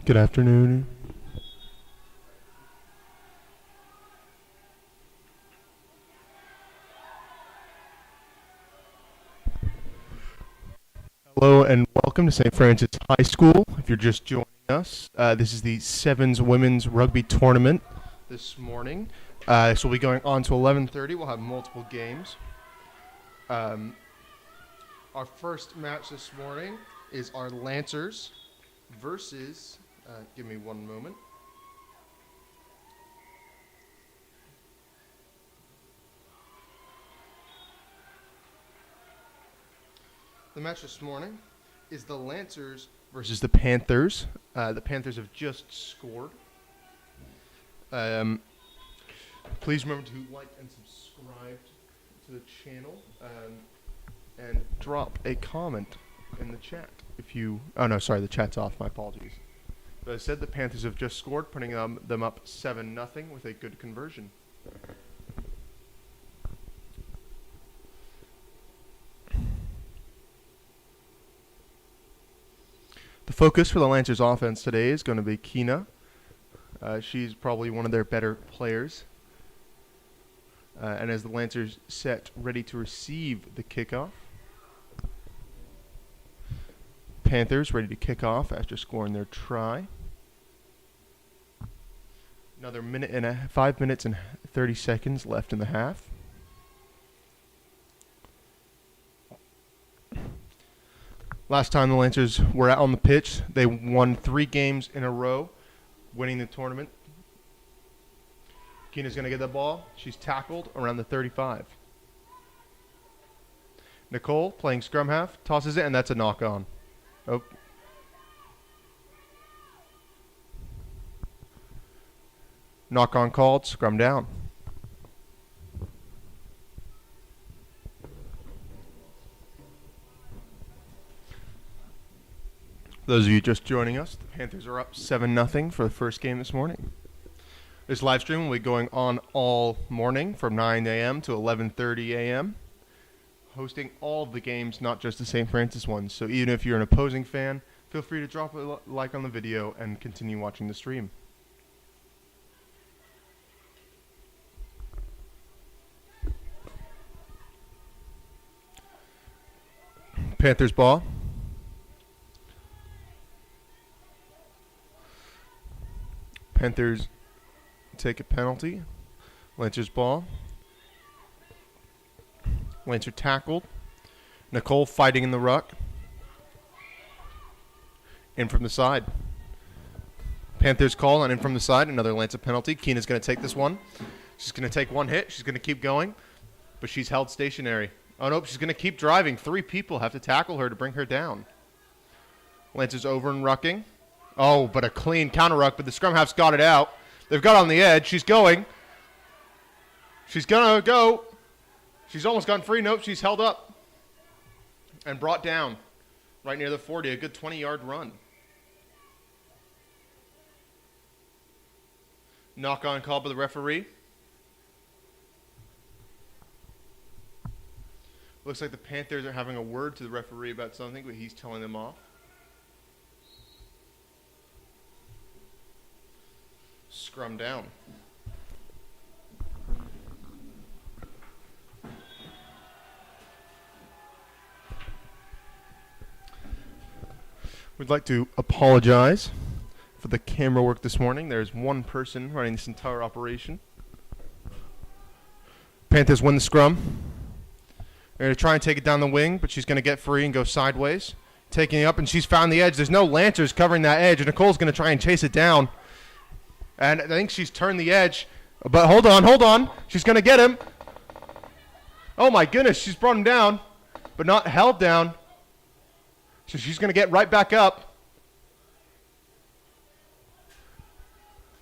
Good afternoon. Hello and welcome to St. Francis High School. If you're just joining us, this is the 7's Women's Rugby Tournament this morning. This will be going on to 11:30. We'll have multiple games. Our first match this morning is our Lancers versus, give me one moment. The match this morning is the Lancers versus the Panthers. The Panthers have just scored. Please remember to like and subscribe to the channel and drop a comment in the chat if you... Oh, no, sorry, the chat's off. My apologies. But as I said, the Panthers have just scored, putting them up 7-0 with a good conversion. The focus for the Lancers offense today is going to be Keena. She's probably one of their better players. And as the Lancers set ready to receive the kickoff, Panthers ready to kick off after scoring their try. Another 5 minutes and 30 seconds left in the half. Last time the Lancers were out on the pitch, they won 3 games in a row, winning the tournament. Keena's going to get the ball. She's tackled around the 35. Nicole, playing scrum half, tosses it, and that's a knock-on. Oh. Knock-on called, scrum down. Those of you just joining us, the Panthers are up 7-0 for the first game this morning. This live stream will be going on all morning from 9 a.m. to 11:30 a.m., hosting all of the games, not just the St. Francis ones. So even if you're an opposing fan, feel free to drop a like on the video and continue watching the stream. Panthers ball. Panthers take a penalty. Lancers ball. Lancer tackled. Nicole fighting in the ruck. In from the side. Panthers call on in from the side. Another Lancer penalty. Keena's going to take this one. She's going to take one hit. She's going to keep going. But she's held stationary. Oh, nope. She's going to keep driving. 3 people have to tackle her to bring her down. Lancer's over and rucking. Oh, but a clean counter ruck. But the scrum half's got it out. They've got on the edge. She's going. She's going to go. She's almost gotten free. Nope, she's held up and brought down right near the 40. A good 20-yard run. Knock-on call by the referee. Looks like the Panthers are having a word to the referee about something, but he's telling them off. Scrum down. We'd like to apologize for the camera work this morning. There's one person running this entire operation. Panthers win the scrum. They're going to try and take it down the wing, but she's going to get free and go sideways. Taking it up, and she's found the edge. There's no Lancers covering that edge, and Nicole's going to try and chase it down. And I think she's turned the edge. But hold on. She's going to get him. Oh, my goodness. She's brought him down, but not held down. So she's going to get right back up.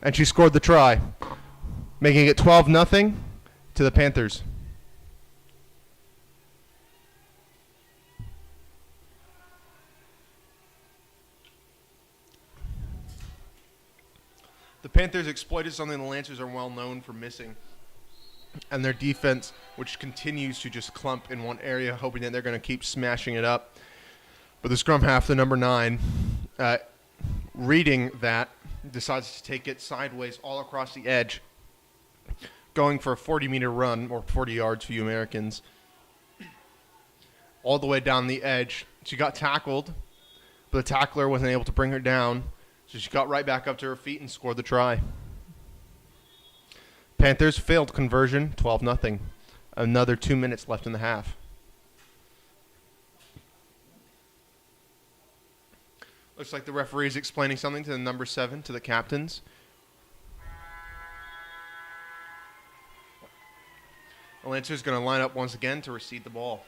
And she scored the try, making it 12-0 to the Panthers. The Panthers exploited something the Lancers are well known for missing. And their defense, which continues to just clump in one area, hoping that they're going to keep smashing it up. But the scrum half, the number 9, reading that, decides to take it sideways all across the edge, going for a 40-meter run, or 40 yards for you Americans, all the way down the edge. She got tackled, but the tackler wasn't able to bring her down, so she got right back up to her feet and scored the try. Panthers failed conversion, 12-0. Another 2 minutes left in the half. Looks like the referee is explaining something to the number 7, to the captains. The Lancers going to line up once again to receive the ball.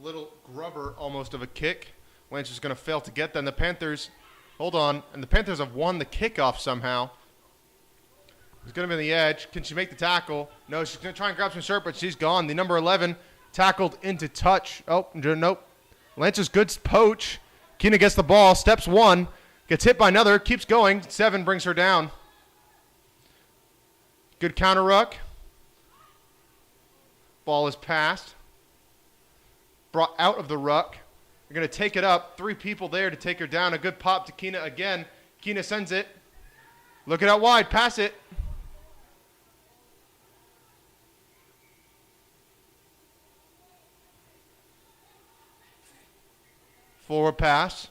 Little grubber almost of a kick. Lancers going to fail to get that. And the Panthers, hold on, and the Panthers have won the kickoff somehow. It's going to be on the edge. Can she make the tackle? No, she's going to try and grab some shirt, but she's gone. The number 11 tackled into touch. Oh, nope. Lancers good poach. Keena gets the ball, steps one, gets hit by another, keeps going. 7 brings her down. Good counter ruck. Ball is passed. Brought out of the ruck. They're going to take it up. 3 people there to take her down. A good pop to Keena again. Keena sends it. Look it out wide. Pass it. Forward pass.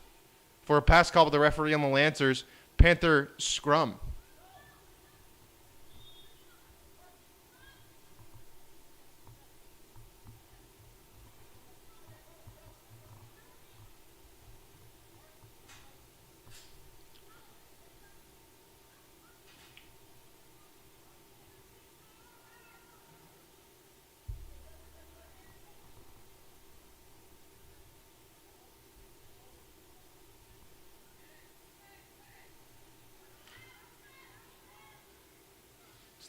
For a pass call with the referee on the Lancers. Panther scrum.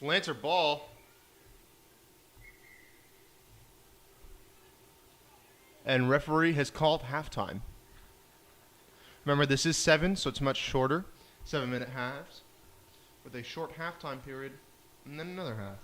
Lancer ball. And referee has called halftime. Remember, this is 7, so it's much shorter. 7-minute halves. With a short halftime period, and then another half.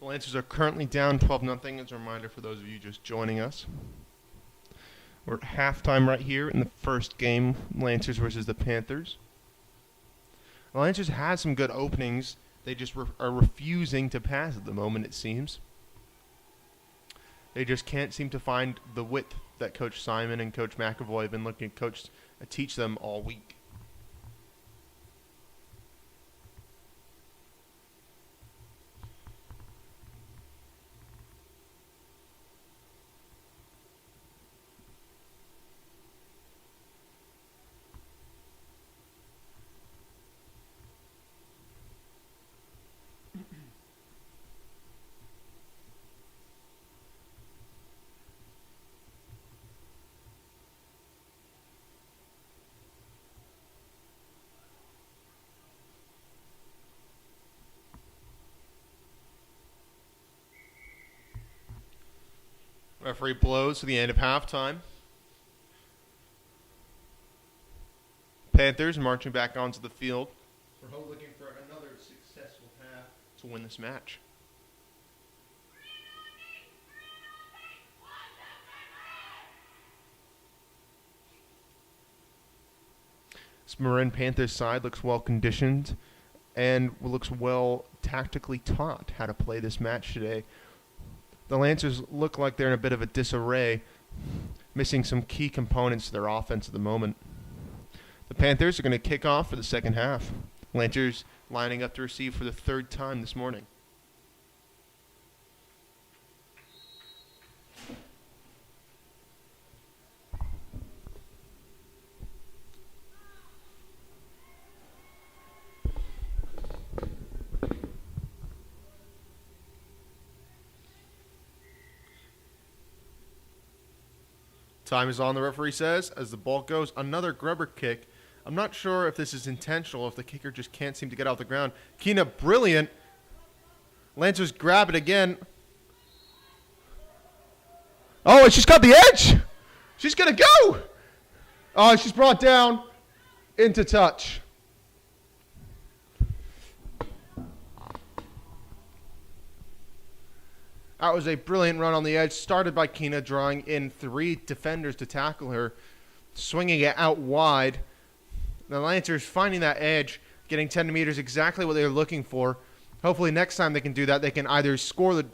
The Lancers are currently down 12-0 as a reminder for those of you just joining us. We're at halftime right here in the first game, Lancers versus the Panthers. The Lancers had some good openings. They just are refusing to pass at the moment, it seems. They just can't seem to find the width that Coach Simon and Coach McAvoy have been looking to teach them all week. Referee blows to the end of halftime. Panthers marching back onto the field. We're looking for another successful half. to win this match. This Marin Panthers side looks well conditioned and looks well tactically taught how to play this match today. The Lancers look like they're in a bit of a disarray, missing some key components to their offense at the moment. The Panthers are going to kick off for the second half. Lancers lining up to receive for the third time this morning. Time is on, the referee says, as the ball goes. Another grubber kick. I'm not sure if this is intentional, if the kicker just can't seem to get off the ground. Keena, brilliant. Lancers grab it again. Oh, and she's got the edge. She's going to go. Oh, she's brought down into touch. That was a brilliant run on the edge, started by Keena, drawing in 3 defenders to tackle her, swinging it out wide. The Lancers finding that edge, getting 10 meters, exactly what they were looking for. Hopefully next time they can do that, they can either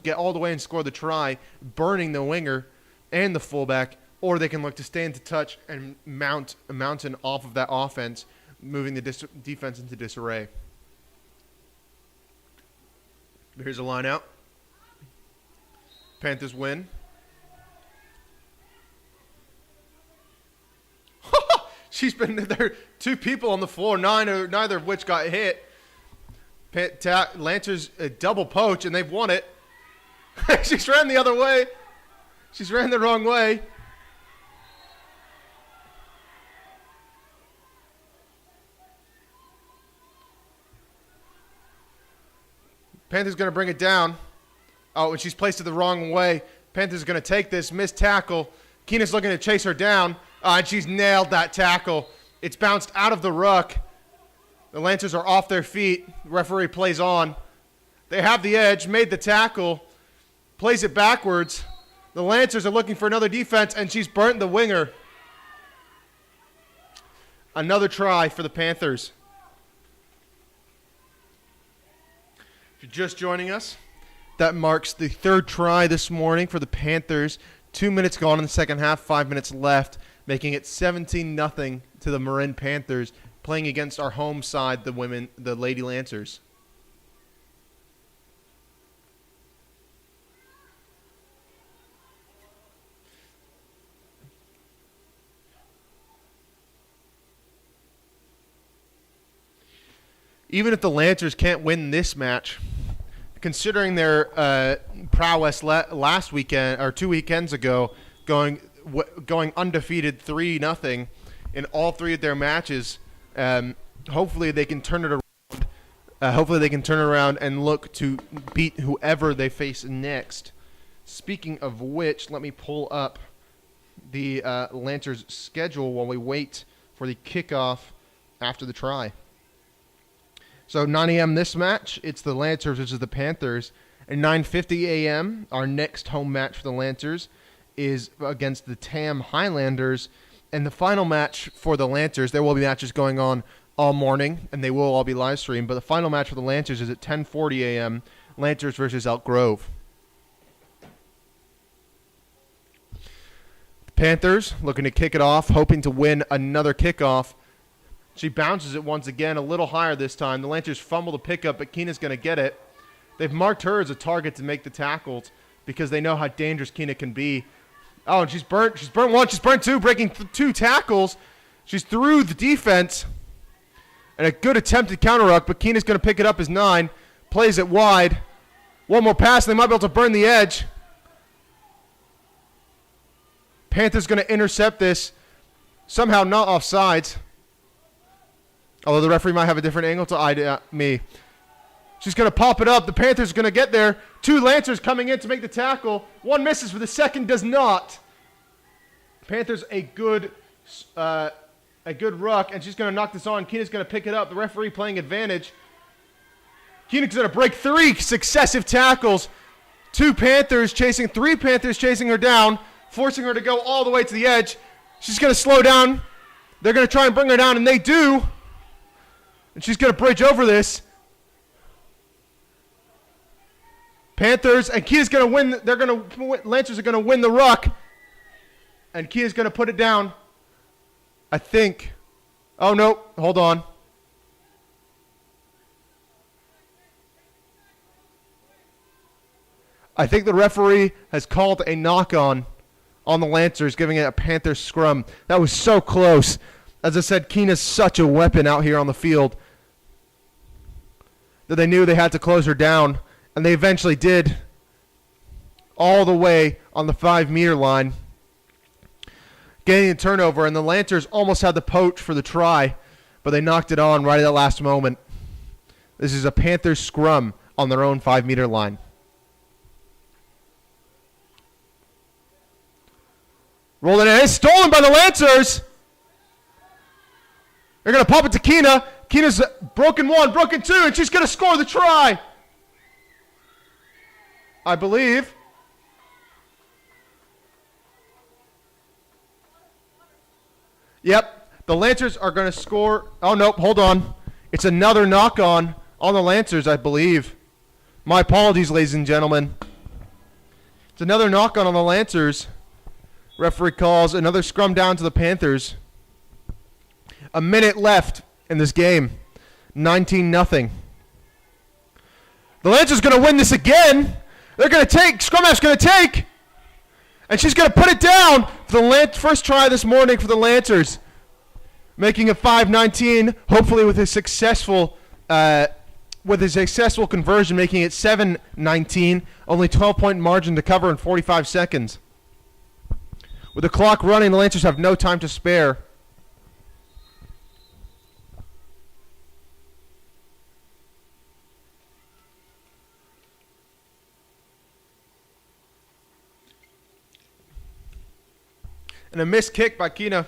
get all the way and score the try, burning the winger and the fullback, or they can look to stay into touch and mount a mountain off of that offense, moving the defense into disarray. Here's a line out. Panthers win. There are 2 people on the floor, neither of which got hit. Lancers double poach, and they've won it. She's ran the other way. She's ran the wrong way. Panthers going to bring it down. Oh, and she's placed it the wrong way. Panthers going to take this, missed tackle. Keena's looking to chase her down, and she's nailed that tackle. It's bounced out of the ruck. The Lancers are off their feet. The referee plays on. They have the edge, made the tackle, plays it backwards. The Lancers are looking for another defense, and she's burnt the winger. Another try for the Panthers. If you're just joining us, that marks the 3rd try this morning for the Panthers. 2 minutes gone in the second half, 5 minutes left, making it 17-0 to the Marin Panthers, playing against our home side, the Lady Lancers. Even if the Lancers can't win this match, considering their prowess last weekend or 2 weekends ago, going undefeated 3-0 in all 3 of their matches, hopefully they can turn it around. Hopefully they can turn it around and look to beat whoever they face next. Speaking of which, let me pull up the Lancers schedule while we wait for the kickoff after the try. So 9 a.m. this match, it's the Lancers versus the Panthers. At 9:50 a.m., our next home match for the Lancers is against the Tam Highlanders. And the final match for the Lancers, there will be matches going on all morning, and they will all be live streamed. But the final match for the Lancers is at 10:40 a.m., Lancers versus Elk Grove. The Panthers looking to kick it off, hoping to win another kickoff. She bounces it once again, a little higher this time. The Lancers fumble the pickup, but Keena's going to get it. They've marked her as a target to make the tackles because they know how dangerous Keena can be. Oh, and she's burnt. She's burnt 1. She's burnt 2, breaking 2 tackles. She's through the defense. And a good attempted counter ruck, but Keena's going to pick it up as 9. Plays it wide. One more pass, and they might be able to burn the edge. Panthers going to intercept this. Somehow not offsides. Although the referee might have a different angle to me. She's going to pop it up. The Panthers are going to get there. 2 Lancers coming in to make the tackle. 1 misses, but the second does not. Panthers a good ruck, and she's going to knock this on. Keena's going to pick it up. The referee playing advantage. Koenig's going to break 3 successive tackles. 3 Panthers chasing her down, forcing her to go all the way to the edge. She's going to slow down. They're going to try and bring her down, and they do. And she's going to bridge over this. Panthers and Kia's going to win. Lancers are going to win the ruck. And Kia's going to put it down. I think. Oh, no. Hold on. I think the referee has called a knock-on the Lancers, giving it a Panther scrum. That was so close. As I said, Keena's such a weapon out here on the field that they knew they had to close her down, and they eventually did, all the way on the 5-meter line, getting a turnover, and the Lancers almost had the poach for the try, but they knocked it on right at the last moment. This is a Panthers scrum on their own 5-meter line. Rolling in. It's stolen by the Lancers. They're going to pop it to Keena. Keena's broken 1, broken 2, and she's going to score the try. I believe. Yep. The Lancers are going to score. Oh, nope. Hold on. It's another knock-on the Lancers, I believe. My apologies, ladies and gentlemen. It's another knock-on the Lancers. Referee calls another scrum down to the Panthers. A minute left in this game. 19-0. The Lancers going to win this again. They're going to take. Scrum half's going to take. And she's going to put it down for the first try this morning for the Lancers. Making it 5-19, hopefully with a successful conversion, making it 7-19. Only 12-point margin to cover in 45 seconds. With the clock running, the Lancers have no time to spare. And a missed kick by Keena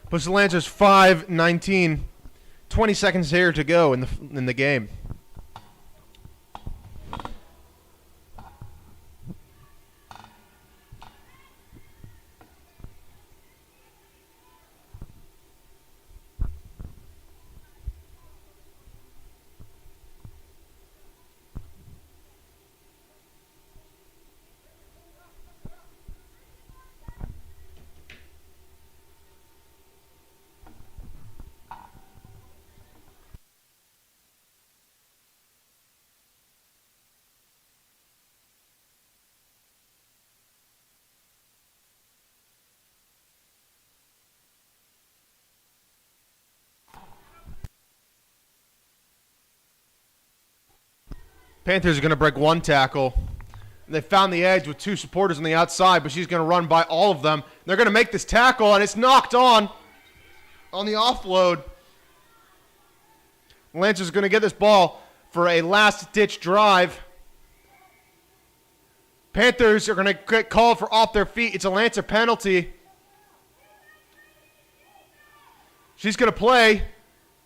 puts the Lancers 5-19. 20 seconds here to go in the game. Panthers are going to break 1 tackle. They found the edge with 2 supporters on the outside, but she's going to run by all of them. They're going to make this tackle, and it's knocked on the offload. Lancers are going to get this ball for a last-ditch drive. Panthers are going to get called for off their feet. It's a Lancer penalty. She's going to play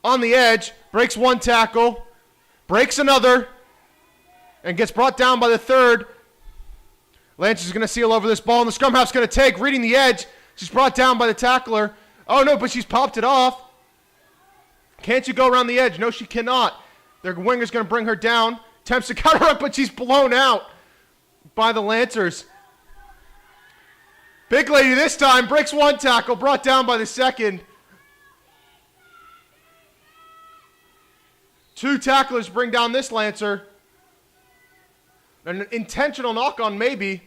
on the edge, breaks 1 tackle, breaks another, and gets brought down by the 3rd. Lancers is going to seal over this ball, and the scrum half's going to take, reading the edge. She's brought down by the tackler. Oh, no, but she's popped it off. Can't you go around the edge? No, she cannot. Their winger's going to bring her down. Attempts to cut her up, but she's blown out by the Lancers. Big lady this time breaks 1 tackle, brought down by the 2nd. 2 tacklers bring down this Lancer. An intentional knock-on, maybe.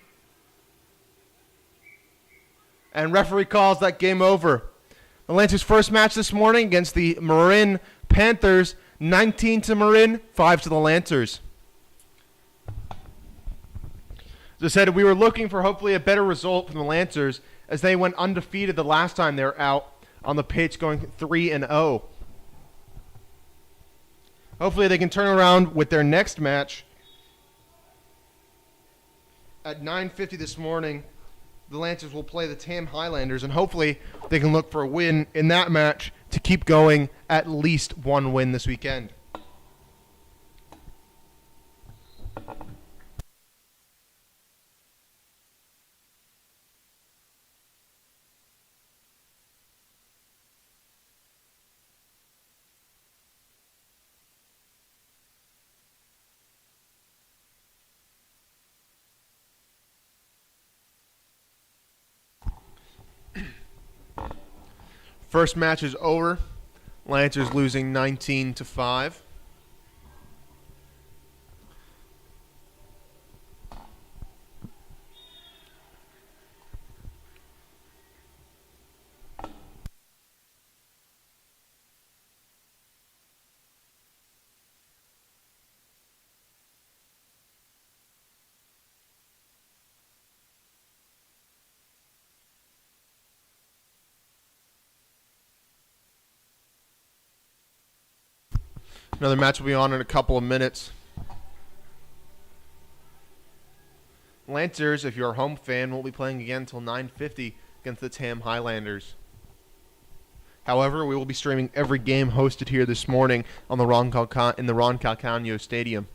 And referee calls that game over. The Lancers' first match this morning against the Marin Panthers. 19 to Marin, 5 to the Lancers. As I said, we were looking for hopefully a better result from the Lancers as they went undefeated the last time they were out on the pitch, going 3-0. Hopefully they can turn around with their next match. At 9:50 this morning, the Lancers will play the Tam Highlanders, and hopefully they can look for a win in that match to keep going at least 1 win this weekend. First match is over. Lancers losing 19-5. Another match will be on in a couple of minutes. Lancers, if you're a home fan, won't be playing again until 9:50 against the Tam Highlanders. However, we will be streaming every game hosted here this morning on the Ron Calcagno Stadium.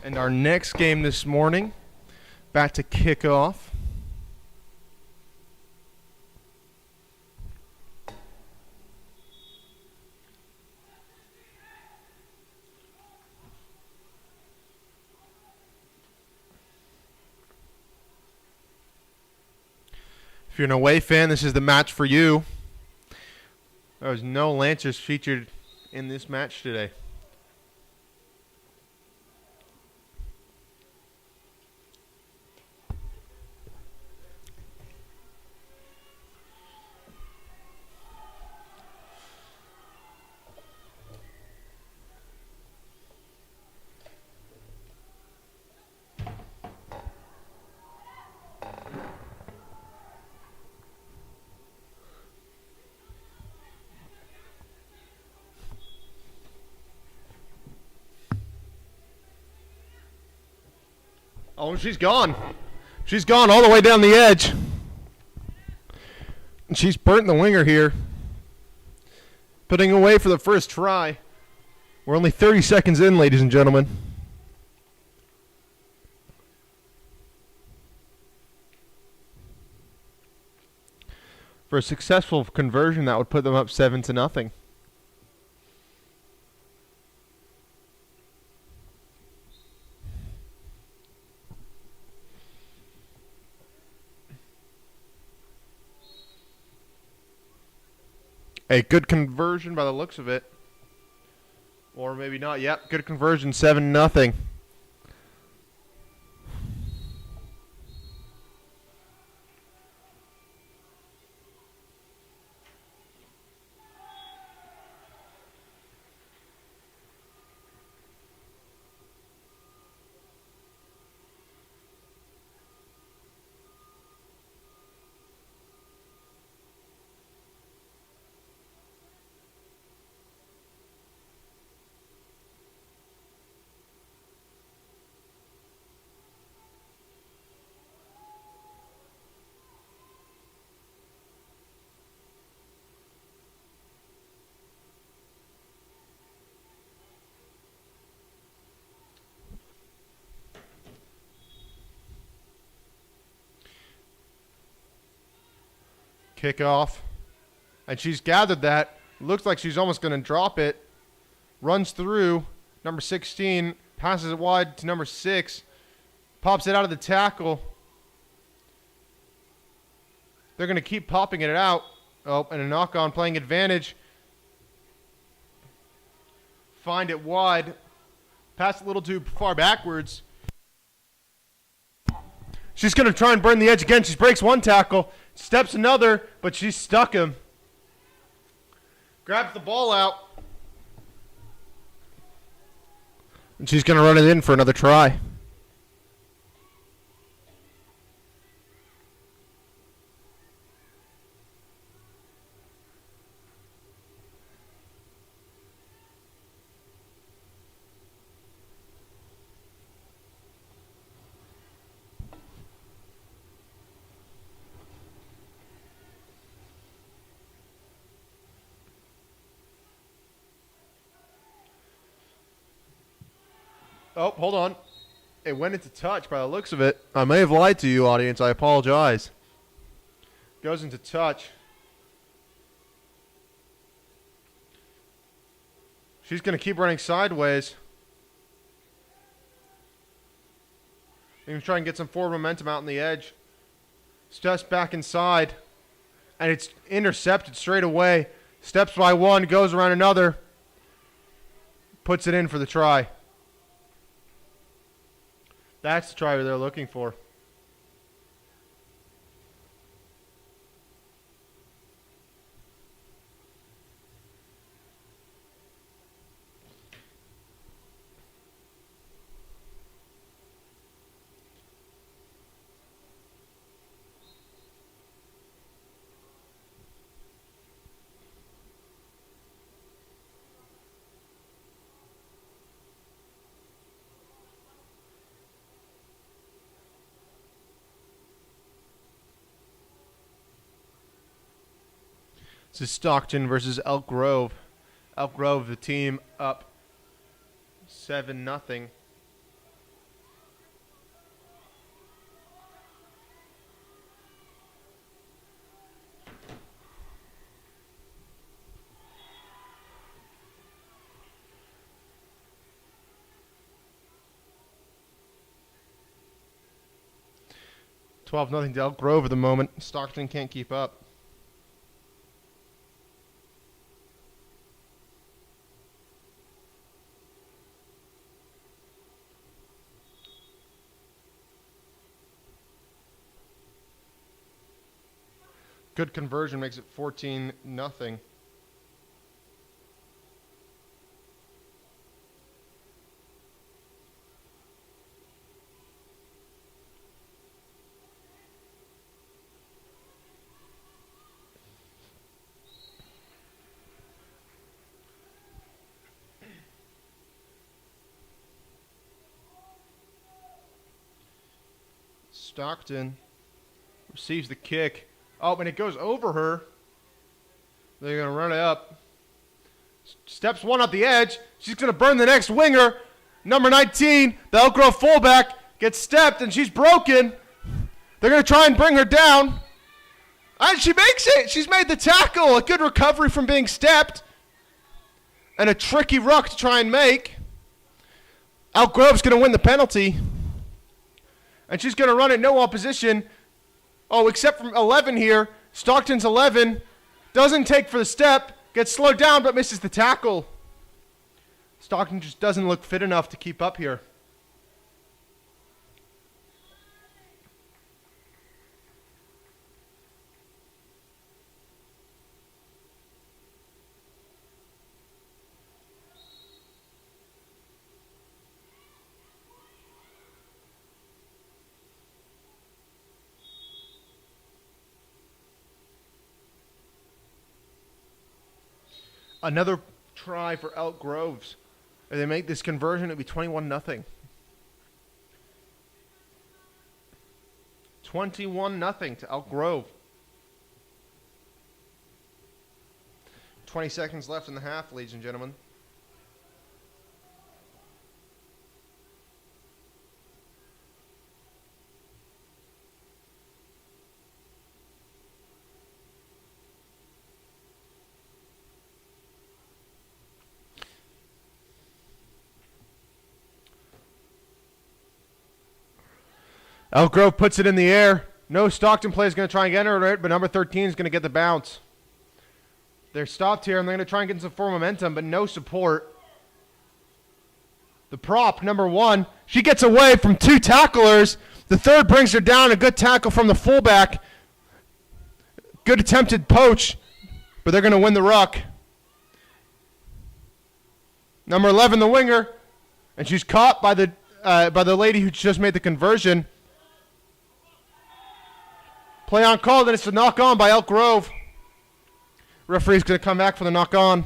And our next game this morning, back to kick off. If you're an away fan, this is the match for you. There was no Lancers featured in this match today. Oh, she's gone. She's gone all the way down the edge. And she's burnt the winger here. Putting away for the first try. We're only 30 seconds in, ladies and gentlemen. For a successful conversion, that would put them up 7-0. A good conversion by the looks of it. Or maybe not. Yep, good conversion, 7-0. Kickoff. And she's gathered that. Looks like she's almost going to drop it. Runs through. Number 16. Passes it wide to number 6. Pops it out of the tackle. They're going to keep popping it out. Oh, and a knock-on playing advantage. Find it wide. Pass a little too far backwards. She's going to try and burn the edge again. She breaks one tackle. Steps another, but she's stuck him. Grabs the ball out. And she's going to run it in for another try. Oh, hold on. It went into touch by the looks of it. I may have lied to you, audience. I apologize. Goes into touch. She's going to keep running sideways. Going to try and get some forward momentum out on the edge. Steps back inside. And it's intercepted straight away. Steps by one, goes around another. Puts it in for the try. That's the try they're looking for. This is Stockton versus Elk Grove. Elk Grove, the team up 7-0. 12-0 to Elk Grove at the moment. Stockton can't keep up. Good conversion makes it 14-0. Stockton receives the kick. Oh, and it goes over her. They're going to run it up. Steps one up the edge. She's going to burn the next winger. Number 19, the Elk Grove fullback, gets stepped, and she's broken. They're going to try and bring her down. And she makes it. She's made the tackle. A good recovery from being stepped. And a tricky ruck to try and make. Elk Grove's going to win the penalty. And she's going to run it no opposition. Oh, except from 11 here. Stockton's 11. Doesn't take for the step. Gets slowed down but misses the tackle. Stockton just doesn't look fit enough to keep up here. Another try for Elk Groves. If they make this conversion, it'll be 21-0. 21-0 to Elk Grove. 20 seconds left in the half, ladies and gentlemen. Elk Grove puts it in the air. No Stockton player is going to try and get her, but number 13 is going to get the bounce. They're stopped here, and they're going to try and get some forward momentum, but no support. The prop, number 1, she gets away from 2 tacklers. The third brings her down. A good tackle from the fullback. Good attempted poach, but they're going to win the ruck. Number 11, the winger, and she's caught by the lady who just made the conversion. Play on call, then it's a knock on by Elk Grove. Referee's going to come back for the knock on.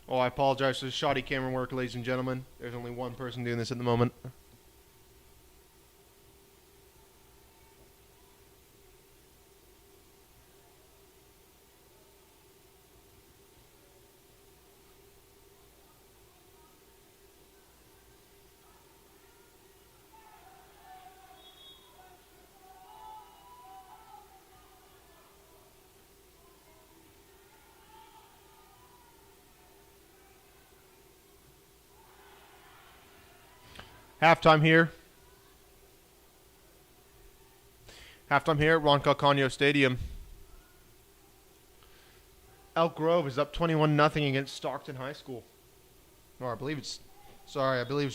Oh, I apologize for the shoddy camera work, ladies and gentlemen. There's only one person doing this at the moment. Halftime here. Halftime here at Ron Calcagno Stadium. Elk Grove is up 21-0 against Stockton High School. Or I believe it's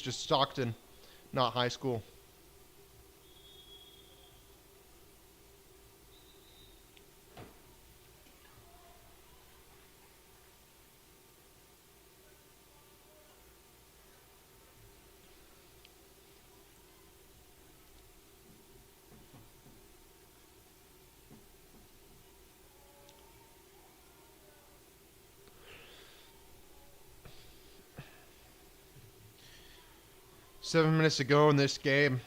just Stockton, not high school. Seven minutes to go in this game,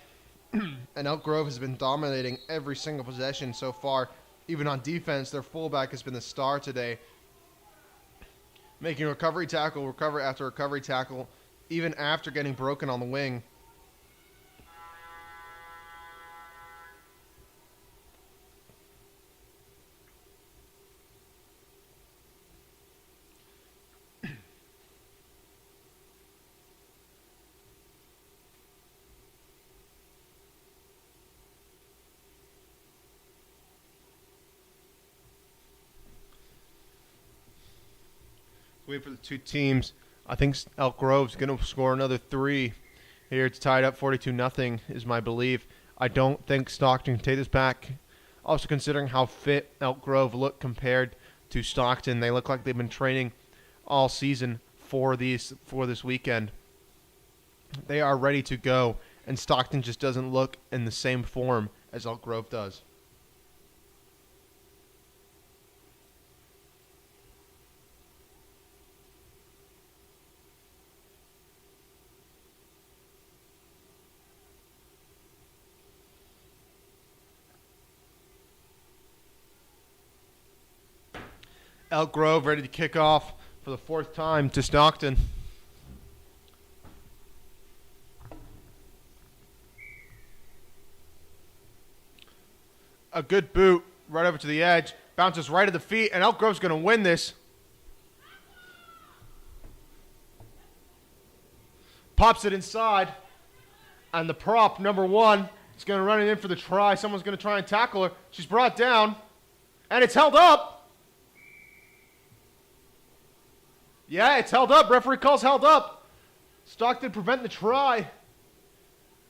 and Elk Grove has been dominating every single possession so far. Even on defense, their fullback has been the star today, making recovery tackle, recovery after recovery tackle, even after getting broken on the wing. wait for the two teams. I think Elk Grove's going to score another 3 here. It's tied up 42-0 is my belief. I don't think Stockton can take this back. Also considering how fit Elk Grove look compared to Stockton. They look like they've been training all season for this weekend. They are ready to go, and Stockton just doesn't look in the same form as Elk Grove does. Elk Grove ready to kick off for the 4th time to Stockton. A good boot right over to the edge. Bounces right at the feet, and Elk Grove's going to win this. Pops it inside. And the prop, number 1, is going to run it in for the try. Someone's going to try and tackle her. She's brought down. And it's held up. Yeah, it's held up. Referee calls held up. Stockton prevent the try.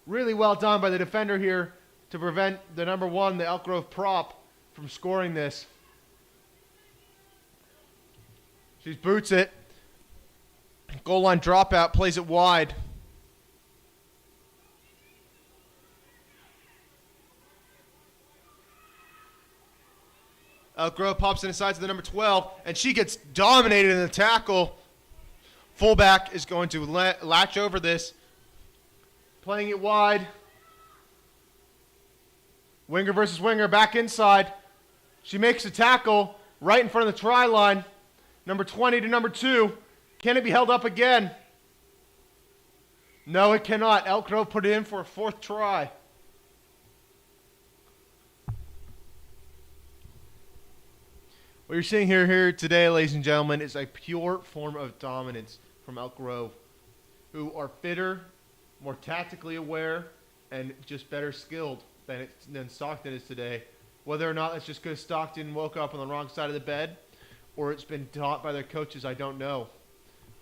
Really well done by the defender here to prevent the number 1, the Elk Grove prop, from scoring this. She boots it. Goal line dropout, plays it wide. Elk Grove pops it inside to the number 12, and she gets dominated in the tackle. Fullback is going to latch over this, playing it wide. Winger versus winger, back inside. She makes a tackle right in front of the try line. Number 20 to number 2. Can it be held up again? No, it cannot. Elk Grove put it in for a 4th try. What you're seeing here today, ladies and gentlemen, is a pure form of dominance from Elk Grove, who are fitter, more tactically aware, and just better skilled than Stockton is today. Whether or not that's just because Stockton woke up on the wrong side of the bed, or it's been taught by their coaches, I don't know.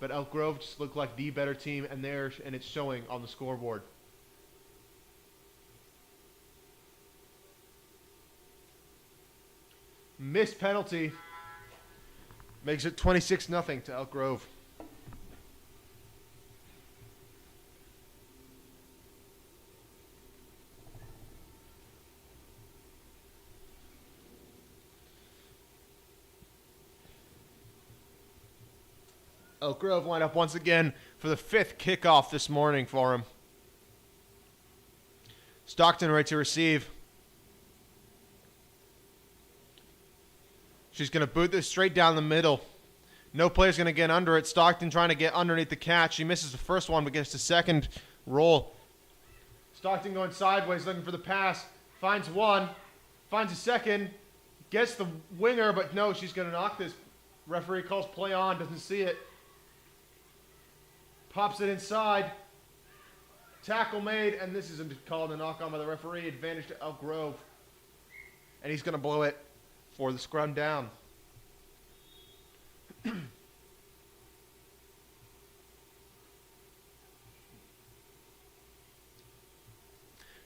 But Elk Grove just looked like the better team, and it's showing on the scoreboard. Missed penalty makes it 26-0 to Elk Grove. Elk Grove line up once again for the 5th kickoff this morning for him. Stockton ready to receive. She's going to boot this straight down the middle. No player's going to get under it. Stockton trying to get underneath the catch. She misses the first one, but gets the second roll. Stockton going sideways, looking for the pass. Finds one. Finds a second. Gets the winger, but no, she's going to knock this. Referee calls play on, doesn't see it. Pops it inside. Tackle made, and this is called a knock on by the referee. Advantage to Elk Grove. And he's going to blow it for the scrum down.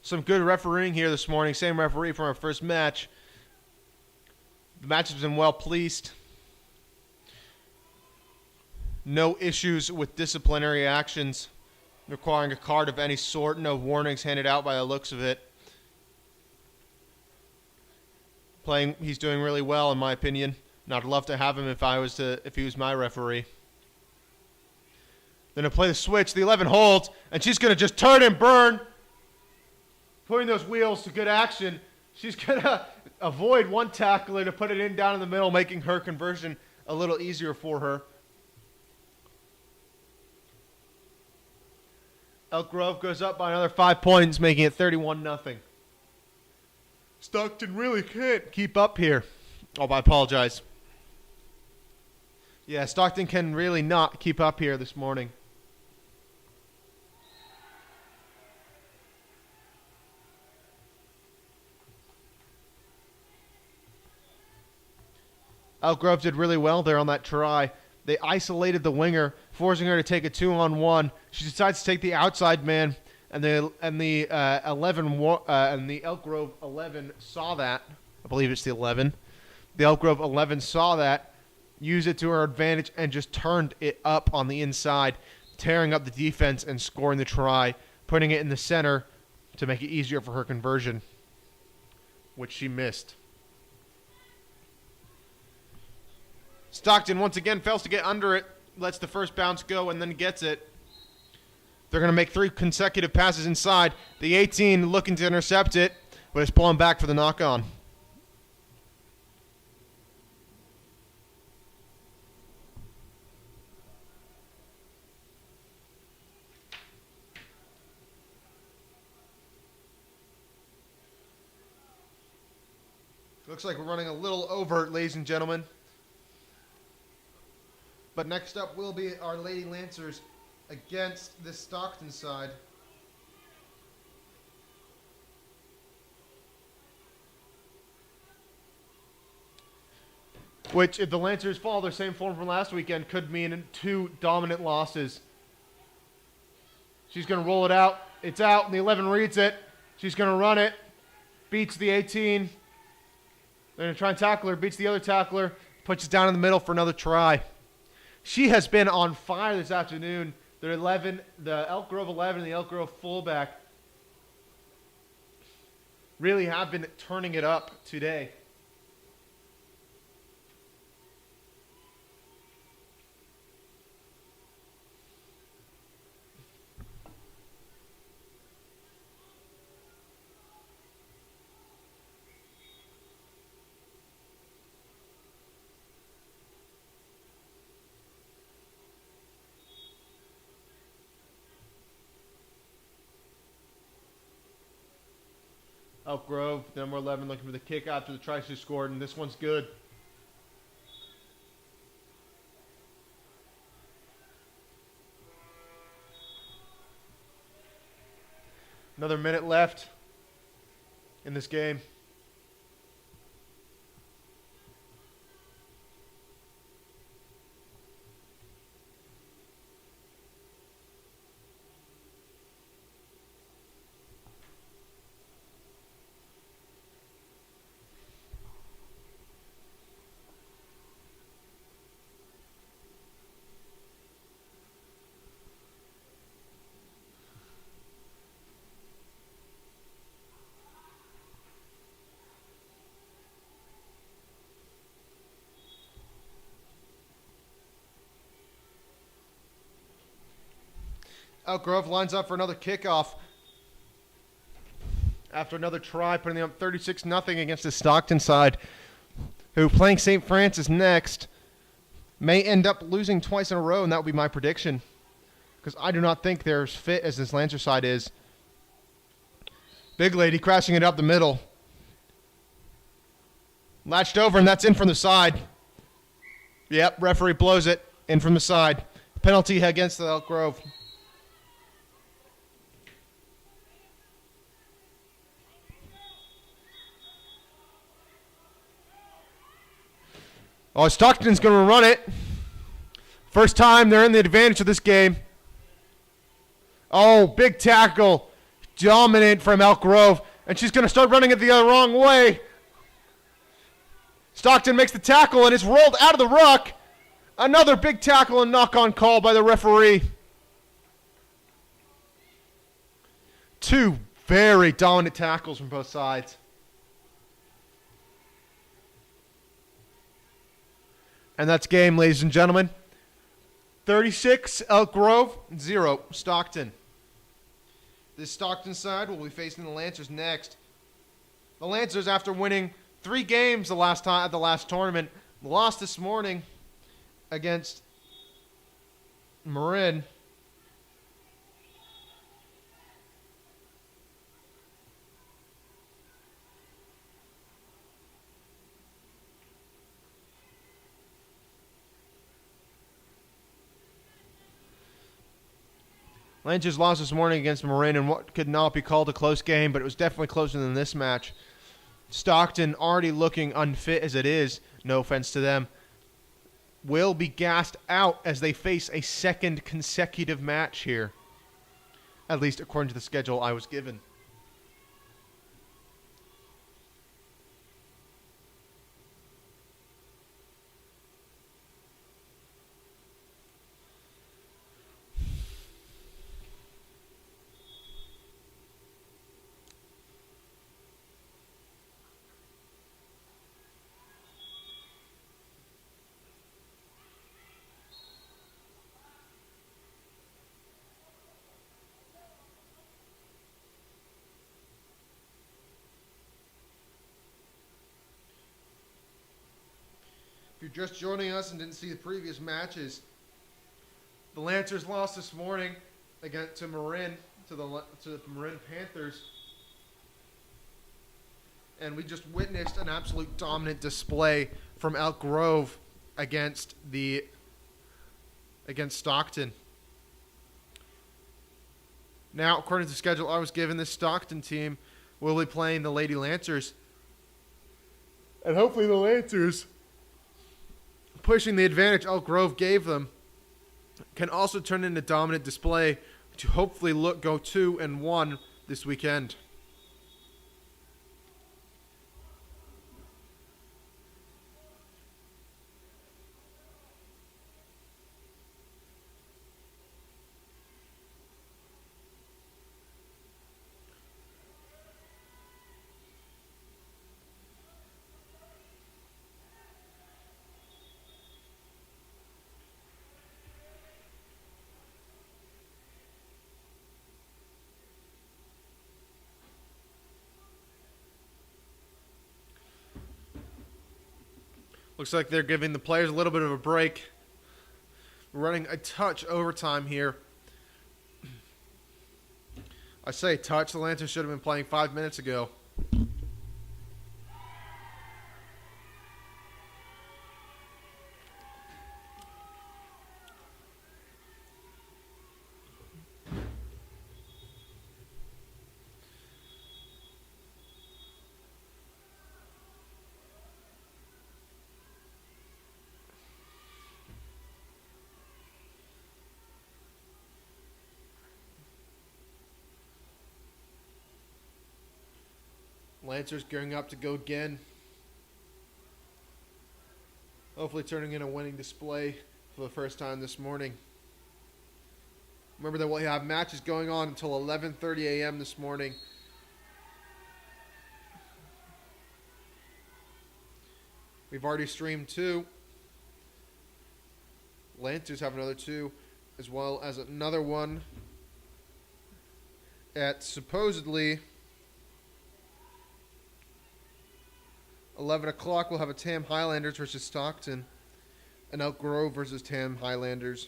Some good refereeing here this morning. Same referee from our first match. The match has been well policed. No issues with disciplinary actions requiring a card of any sort. No warnings handed out by the looks of it. He's doing really well in my opinion. And I'd love to have him if he was my referee. Then to play the switch, the 11 holds, and she's going to just turn and burn. Putting those wheels to good action. She's going to avoid one tackler to put it in down in the middle, making her conversion a little easier for her. Elk Grove goes up by another 5 points, making it 31-0. Stockton really can't keep up here. Oh, I apologize. Yeah, Stockton can really not keep up here this morning. Elk Grove did really well there on that try. They isolated the winger, forcing her to take a 2-on-1. She decides to take the outside man, and the Elk Grove 11 saw that. I believe it's the 11. The Elk Grove 11 saw that, used it to her advantage, and just turned it up on the inside, tearing up the defense and scoring the try, putting it in the center to make it easier for her conversion, which she missed. Stockton once again fails to get under it, lets the first bounce go, and then gets it. They're going to make 3 consecutive passes inside. The 18 looking to intercept it, but it's pulling back for the knock-on. Looks like we're running a little over, ladies and gentlemen. But next up will be our Lady Lancers against this Stockton side. Which, if the Lancers follow their same form from last weekend, could mean 2 dominant losses. She's going to roll it out. It's out, and the 11 reads it. She's going to run it. Beats the 18. They're going to try and tackle her. Beats the other tackler. Puts it down in the middle for another try. She has been on fire this afternoon. The Elk Grove 11 and the Elk Grove fullback really have been turning it up today. Elk Grove, number 11, looking for the kick after the try she scored, and this one's good. Another minute left in this game. Elk Grove lines up for another kickoff after another try, putting them up 36-0 against the Stockton side, who, playing St. Francis next, may end up losing twice in a row, and that would be my prediction, because I do not think they're as fit as this Lancer side is. Big Lady crashing it up the middle. Latched over, and that's in from the side. Yep, referee blows it. In from the side. Penalty against the Elk Grove. Oh, Stockton's going to run it. First time they're in the advantage of this game. Oh, big tackle. Dominant from Elk Grove. And she's going to start running it the other wrong way. Stockton makes the tackle, and it's rolled out of the ruck. Another big tackle and knock-on call by the referee. 2 very dominant tackles from both sides. And that's game, ladies and gentlemen. 36, Elk Grove, 0, Stockton. This Stockton side will be facing the Lancers next. The Lancers, after winning 3 games at the last tournament, lost this morning against Marin. Lancers lost this morning against Marin in what could not be called a close game, but it was definitely closer than this match. Stockton already looking unfit as it is. No offense to them. will be gassed out as they face a second consecutive match here. At least according to the schedule I was given. If you're just joining us and didn't see the previous matches, the Lancers lost this morning against to the Marin Panthers, and we just witnessed an absolute dominant display from Elk Grove against Stockton. Now, according to the schedule I was given, this Stockton team will be playing the Lady Lancers, and hopefully the Lancers, pushing the advantage Elk Grove gave them, can also turn into dominant display to hopefully go 2-1 this weekend. Looks like they're giving the players a little bit of a break. We're running a touch overtime here. I say touch. The Lancers should have been playing 5 minutes ago. Lancers gearing up to go again. Hopefully turning in a winning display for the first time this morning. Remember that we'll have matches going on until 11:30 a.m. this morning. We've already streamed 2. Lancers have another 2, as well as another one at supposedly 11 o'clock. We'll have a Tam Highlanders versus Stockton, and Elk Grove versus Tam Highlanders.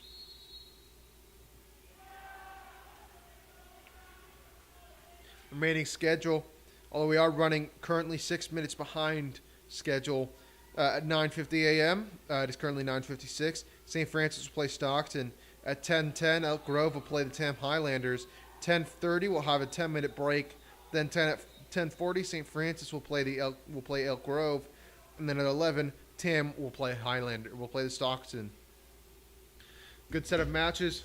Remaining schedule, although we are running currently 6 minutes behind schedule at 9:50 a.m. It is currently 9:56. St. Francis will play Stockton. At 10:10, Elk Grove will play the Tam Highlanders. 10:30, we'll have a 10-minute break. Then 10:40, St. Francis will play Elk Grove, and then at 11, Tam will play the Stockton. Good set of matches.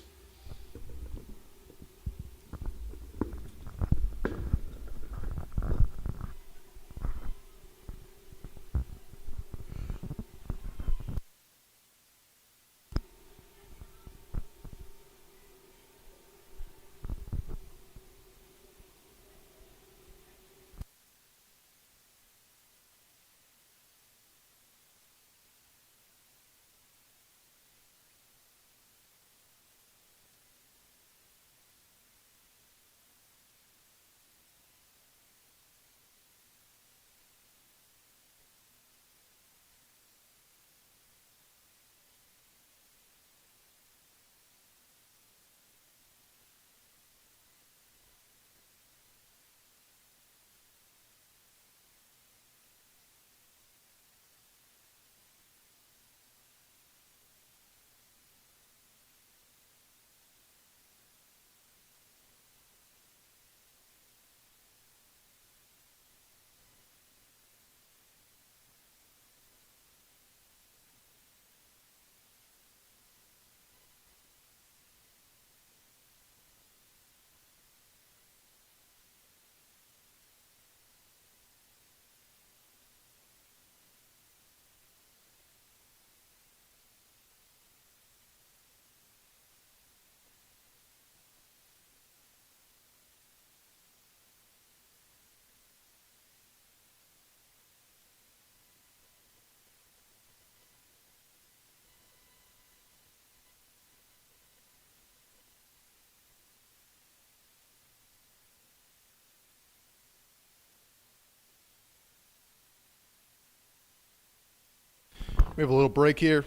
We have a little break here.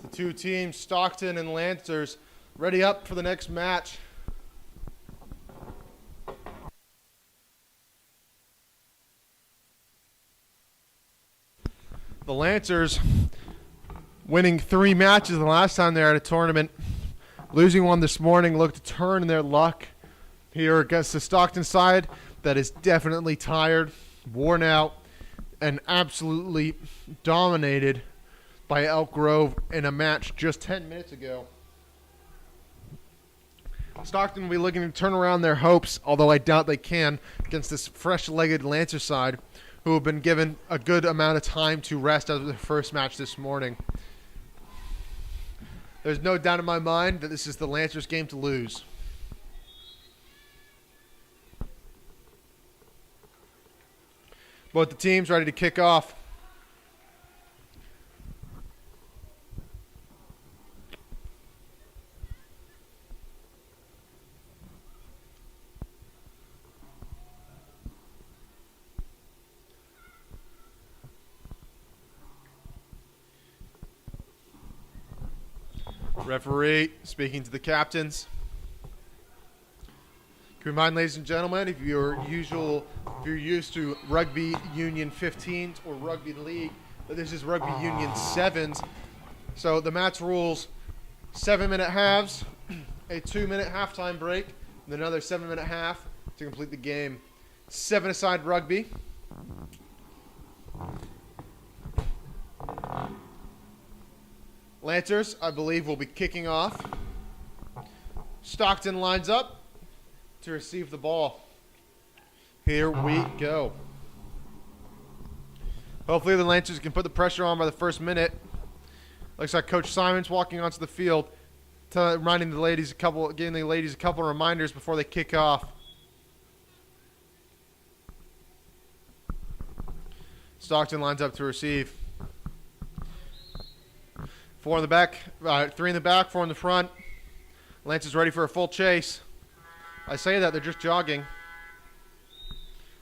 The two teams, Stockton and Lancers, ready up for the next match. The Lancers winning 3 matches the last time they were at a tournament. Losing one this morning, looked to turn their luck here against the Stockton side that is definitely tired, worn out, and absolutely dominated by Elk Grove in a match just 10 minutes ago. Stockton will be looking to turn around their hopes, although I doubt they can, against this fresh-legged Lancer side, who have been given a good amount of time to rest after their first match this morning. There's no doubt in my mind that this is the Lancers' game to lose. Both the teams ready to kick off. Referee speaking to the captains. Can we remind, ladies and gentlemen, if you're used to Rugby Union 15s or Rugby League, that this is Rugby Union 7s. So the match rules: 7-minute halves, a 2-minute halftime break, and another 7-minute half to complete the game. 7-a-side rugby. Lancers, I believe, will be kicking off. Stockton lines up to receive the ball. Here we go. Hopefully the Lancers can put the pressure on by the first minute. Looks like Coach Simon's walking onto the field, giving the ladies a couple of reminders before they kick off. Stockton lines up to receive. 4 in the back, 3 in the back, 4 in the front. Lancers ready for a full chase. I say that, they're just jogging.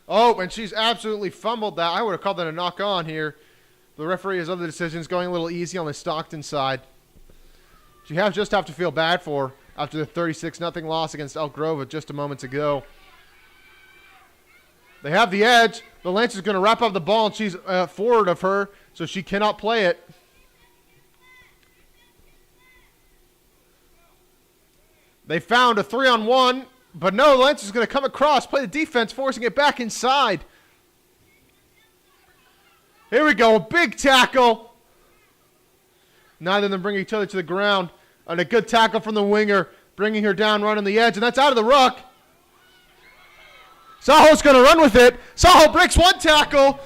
Oh, and she's absolutely fumbled that. I would have called that a knock-on here. The referee has other decisions, going a little easy on the Stockton side. You just have to feel bad for her after the 36-0 loss against Elk Grove just a moment ago. They have the edge. The Lancers going to wrap up the ball, and she's forward of her, so she cannot play it. They found a 3-on-1, but no, Lancers is going to come across, play the defense, forcing it back inside. Here we go, a big tackle. Neither of them bring each other to the ground. And a good tackle from the winger, bringing her down, right on the edge, and that's out of the ruck. Saho's going to run with it. Saho breaks one tackle.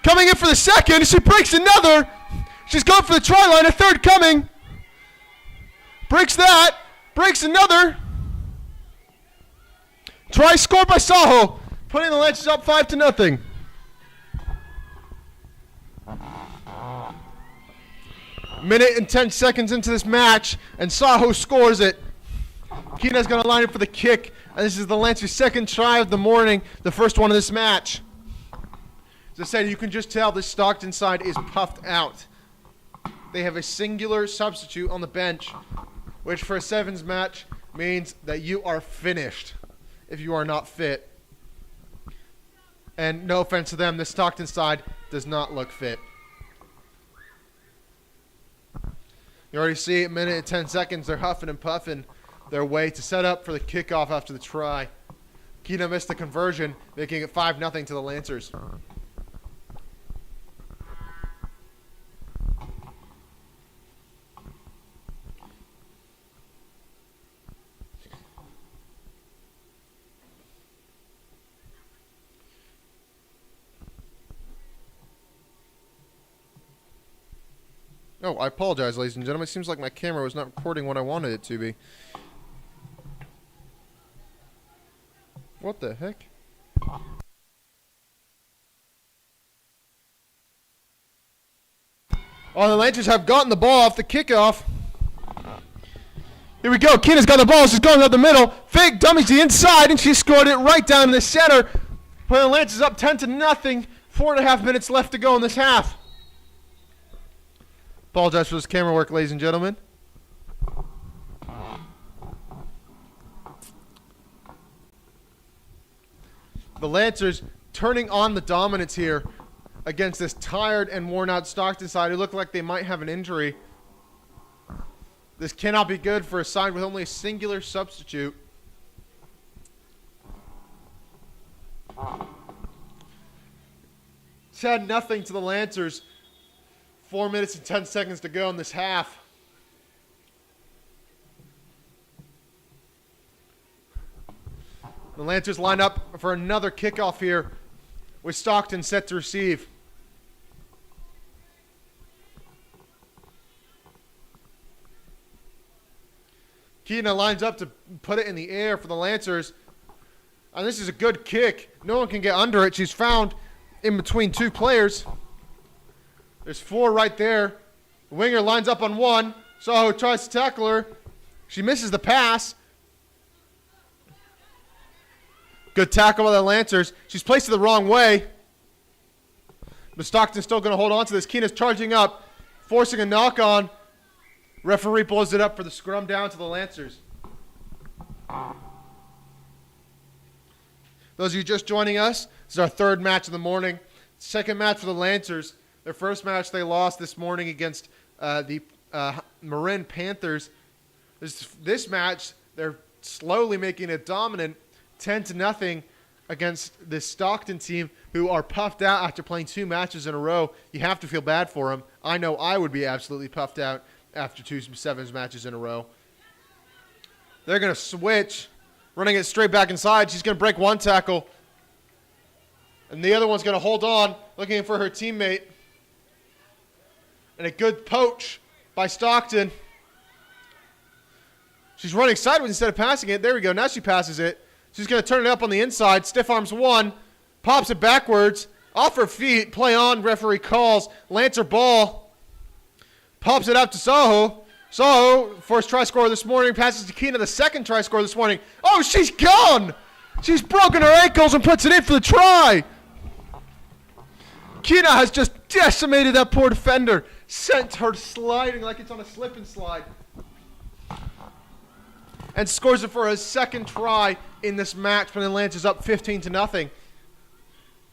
Coming in for the second, she breaks another. She's going for the try line, a third coming. Breaks that. Breaks another. Try scored by Saho, putting the Lancers up 5-0. Minute and 10 seconds into this match, and Saho scores it. Keena's going to line up for the kick, and this is the Lancers' second try of the morning, the first one of this match. As I said, you can just tell this Stockton side is puffed out. They have a singular substitute on the bench, which for a 7's match means that you are finished if you are not fit. And no offense to them, the Stockton side does not look fit. You already see it, minute and 10 seconds, they're huffing and puffing their way to set up for the kickoff after the try. Keena missed the conversion, making it 5-0 to the Lancers. Oh, I apologize, ladies and gentlemen. It seems like my camera was not recording what I wanted it to be. What the heck? Oh, the Lancers have gotten the ball off the kickoff. Here we go. Keena's got the ball. She's going up the middle. Fake dummies the inside, and she scored it right down in the center. Putting the Lancers up 10-0. 4.5 minutes left to go in this half. Apologize for this camera work, ladies and gentlemen. The Lancers turning on the dominance here against this tired and worn out Stockton side who look like they might have an injury. This cannot be good for a side with only a singular substitute. It's had nothing to the Lancers. 4 minutes and 10 seconds to go in this half. The Lancers line up for another kickoff here with Stockton set to receive. Keena lines up to put it in the air for the Lancers. And this is a good kick. No one can get under it. She's found in between two players. There's 4 right there. The winger lines up on one. Soho tries to tackle her. She misses the pass. Good tackle by the Lancers. She's placed it the wrong way. But Stockton's still going to hold on to this. Keena's charging up, forcing a knock-on. Referee blows it up for the scrum down to the Lancers. Those of you just joining us, this is our third match of the morning. Second match for the Lancers. Their first match they lost this morning against the Marin Panthers. This match, they're slowly making it dominant, 10-0 against this Stockton team who are puffed out after playing 2 matches in a row. You have to feel bad for them. I know I would be absolutely puffed out after 2 7's matches in a row. They're going to switch, running it straight back inside. She's going to break one tackle, and the other one's going to hold on, looking for her teammate. And a good poach by Stockton. She's running sideways instead of passing it. There we go. Now she passes it. She's going to turn it up on the inside. Stiff arms one. Pops it backwards. Off her feet. Play on. Referee calls. Lancer ball. Pops it out to Soho. Soho, first try scorer this morning. Passes to Keena, the second try scorer this morning. Oh, she's gone. She's broken her ankles and puts it in for the try. Keena has just decimated that poor defender. Sent her sliding like it's on a slip and slide. And scores it for his second try in this match, but then Lancers up 15-0.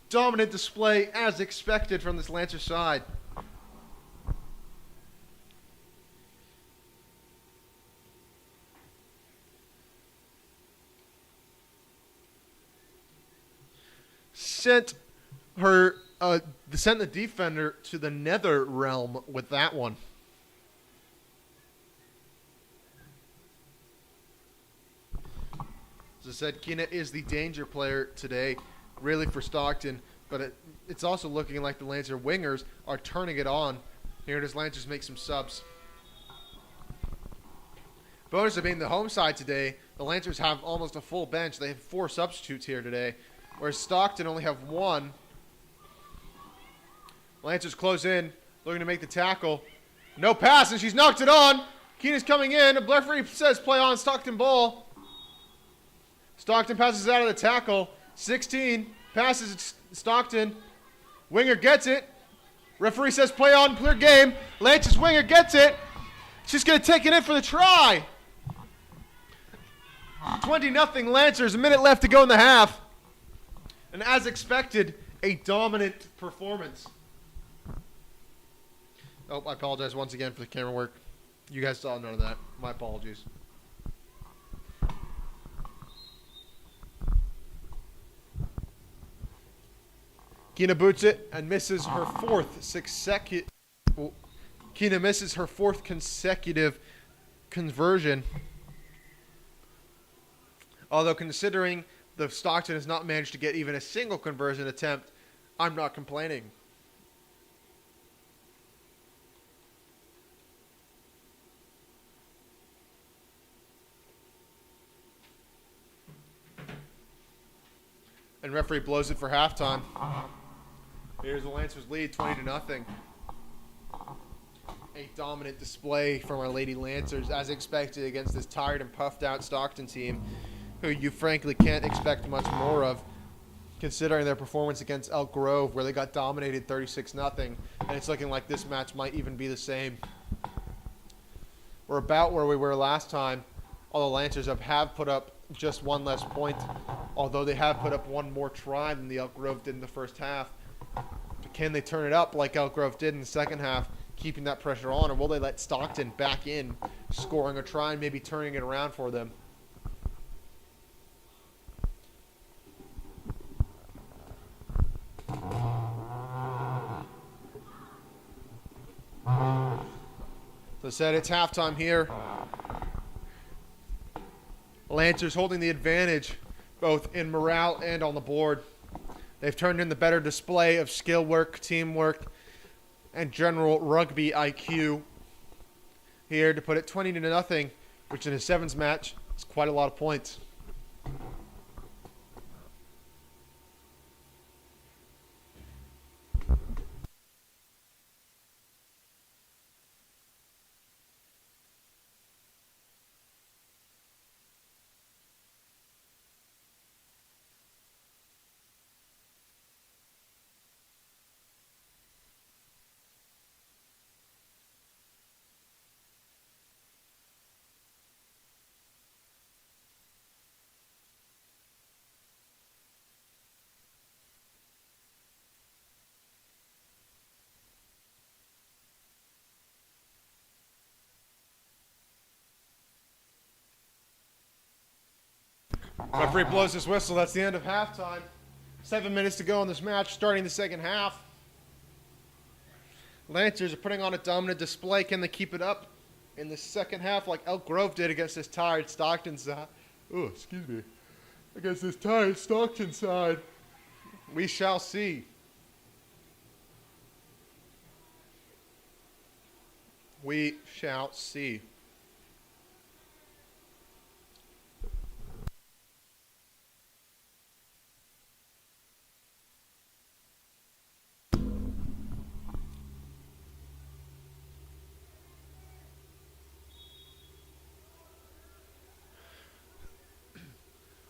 Dominant display as expected from this Lancer side. Sent the defender to the nether realm with that one. As I said, Keena is the danger player today, really for Stockton, but it's also looking like the Lancer wingers are turning it on. Here does Lancers make some subs. Bonus of being the home side today, the Lancers have almost a full bench. They have 4 substitutes here today, whereas Stockton only have 1. Lancers close in, looking to make the tackle. No pass, and she's knocked it on. Keena's coming in. A referee says play on Stockton ball. Stockton passes out of the tackle. 16 passes Stockton. Winger gets it. Referee says play on, clear game. Lance's winger gets it. She's going to take it in for the try. 20-0 Lancers. A minute left to go in the half. And as expected, a dominant performance. Oh, I apologize once again for the camera work. You guys saw none of that. My apologies. Keena boots it and misses her fourth consecutive conversion. Although considering the Stockton has not managed to get even a single conversion attempt, I'm not complaining. And referee blows it for halftime. Here's the Lancers lead, 20-0. A dominant display from our Lady Lancers, as expected, against this tired and puffed out Stockton team, who you frankly can't expect much more of. considering their performance against Elk Grove, where they got dominated 36-0, and it's looking like this match might even be the same. We're about where we were last time, although Lancers have put up just one less point, although they have put up one more try than the Elk Grove did in the first half. But can they turn it up like Elk Grove did in the second half, keeping that pressure on, or will they let Stockton back in, scoring a try and maybe turning it around for them? So I said it's halftime here. Lancers holding the advantage both in morale and on the board. They've turned in the better display of skill work, teamwork, and general rugby IQ here to put it 20-0, which in a 7's match is quite a lot of points. Referee blows his whistle. That's the end of halftime. 7 minutes to go in this match, starting the second half. Lancers are putting on a dominant display. Can they keep it up in the second half like Elk Grove did against this tired Stockton side? Oh, excuse me. Against this tired Stockton side. We shall see. We shall see.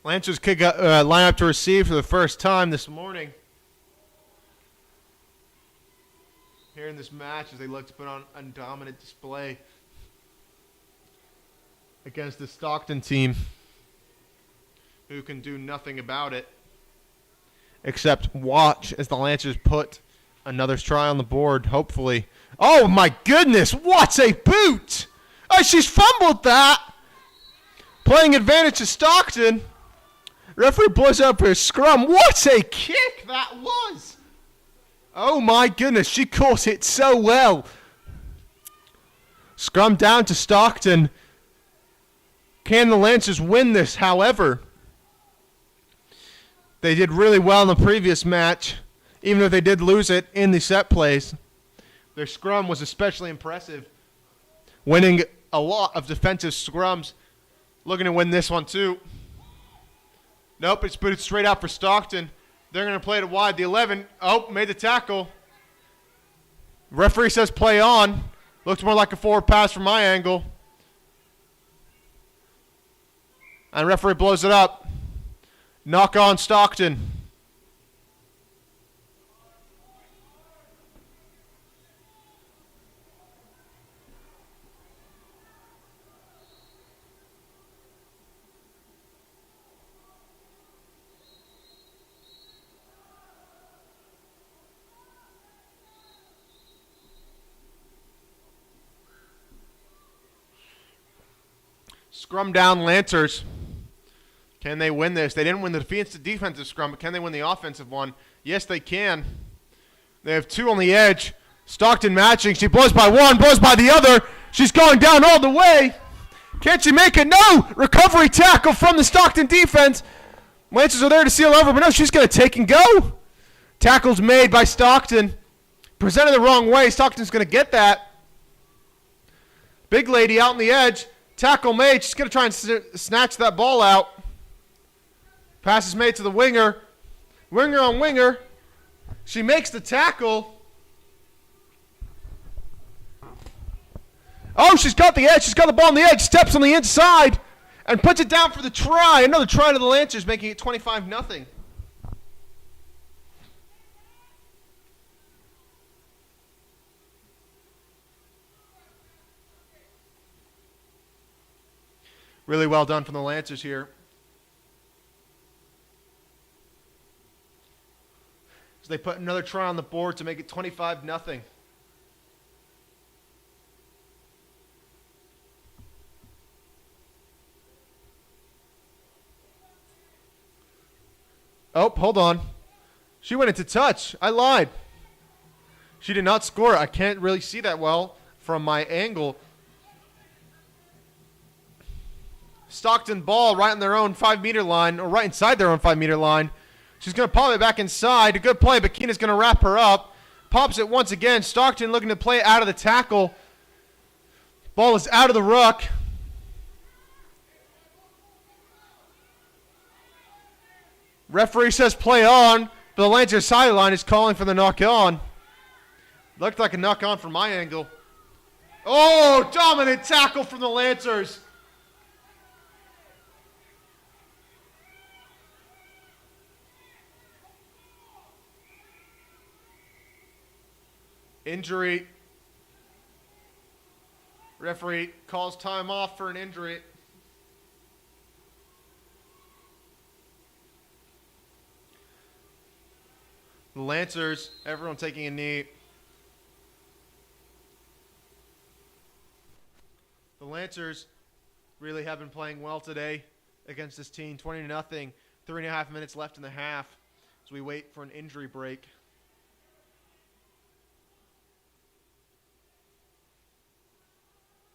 Lancers line up to receive for the first time this morning. Here in this match as they look to put on a dominant display against the Stockton team, who can do nothing about it except watch as the Lancers put another try on the board, hopefully. Oh my goodness, what a boot! Oh, she's fumbled that! Playing advantage to Stockton. Referee blows up her scrum. What a kick that was! Oh my goodness, she caught it so well. Scrum down to Stockton. Can the Lancers win this, however? They did really well in the previous match, even if they did lose it in the set plays. Their scrum was especially impressive, winning a lot of defensive scrums. Looking to win this one too. Nope, it's put it straight out for Stockton. They're going to play it wide. The 11, made the tackle. Referee says play on. Looks more like a forward pass from my angle. And referee blows it up. Knock on Stockton. Scrum down Lancers. Can they win this? They didn't win the defensive scrum, but can they win the offensive one? Yes, they can. They have two on the edge. Stockton matching. She blows by one, blows by the other. She's going down all the way. Can't she make it? No! Recovery tackle from the Stockton defense. Lancers are there to seal over, but no, she's going to take and go. Tackle's made by Stockton. Presented the wrong way. Stockton's going to get that. Big lady out on the edge. Tackle made. She's going to try and snatch that ball out. Pass is made to the winger. Winger on winger. She makes the tackle. Oh, she's got the edge. She's got the ball on the edge. Steps on the inside and puts it down for the try. Another try to the Lancers, making it 25-0. Really well done from the Lancers here. So they put another try on the board to make it 25-0. Oh, hold on. She went into touch. I lied. She did not score. I can't really see that well from my angle. Stockton ball right on their own 5-meter line, or right inside their own 5-meter line. She's going to pop it back inside. A good play, but Keena's going to wrap her up. Pops it once again. Stockton looking to play out of the tackle. Ball is out of the ruck. Referee says play on, but the Lancers sideline is calling for the knock on. Looked like a knock on from my angle. Oh, dominant tackle from the Lancers. Injury. Referee calls time off for an injury. The Lancers, everyone taking a knee. The Lancers really have been playing well today against this team. 20-0, 3.5 minutes left in the half as we wait for an injury break.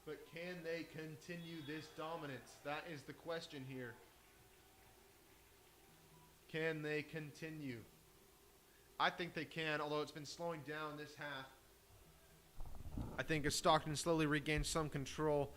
But can they continue this dominance? That is the question here. Can they continue? I think they can, although it's been slowing down this half. I think as Stockton slowly regains some control.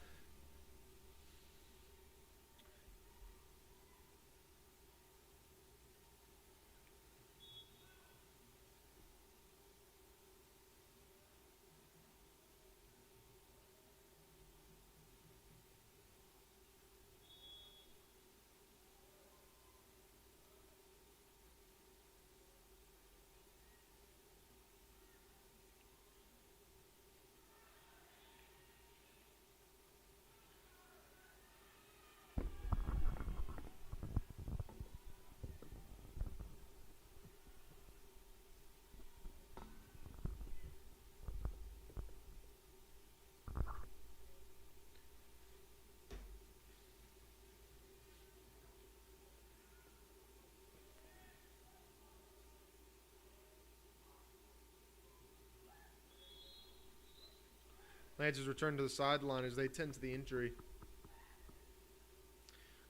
Lancers return to the sideline as they tend to the injury.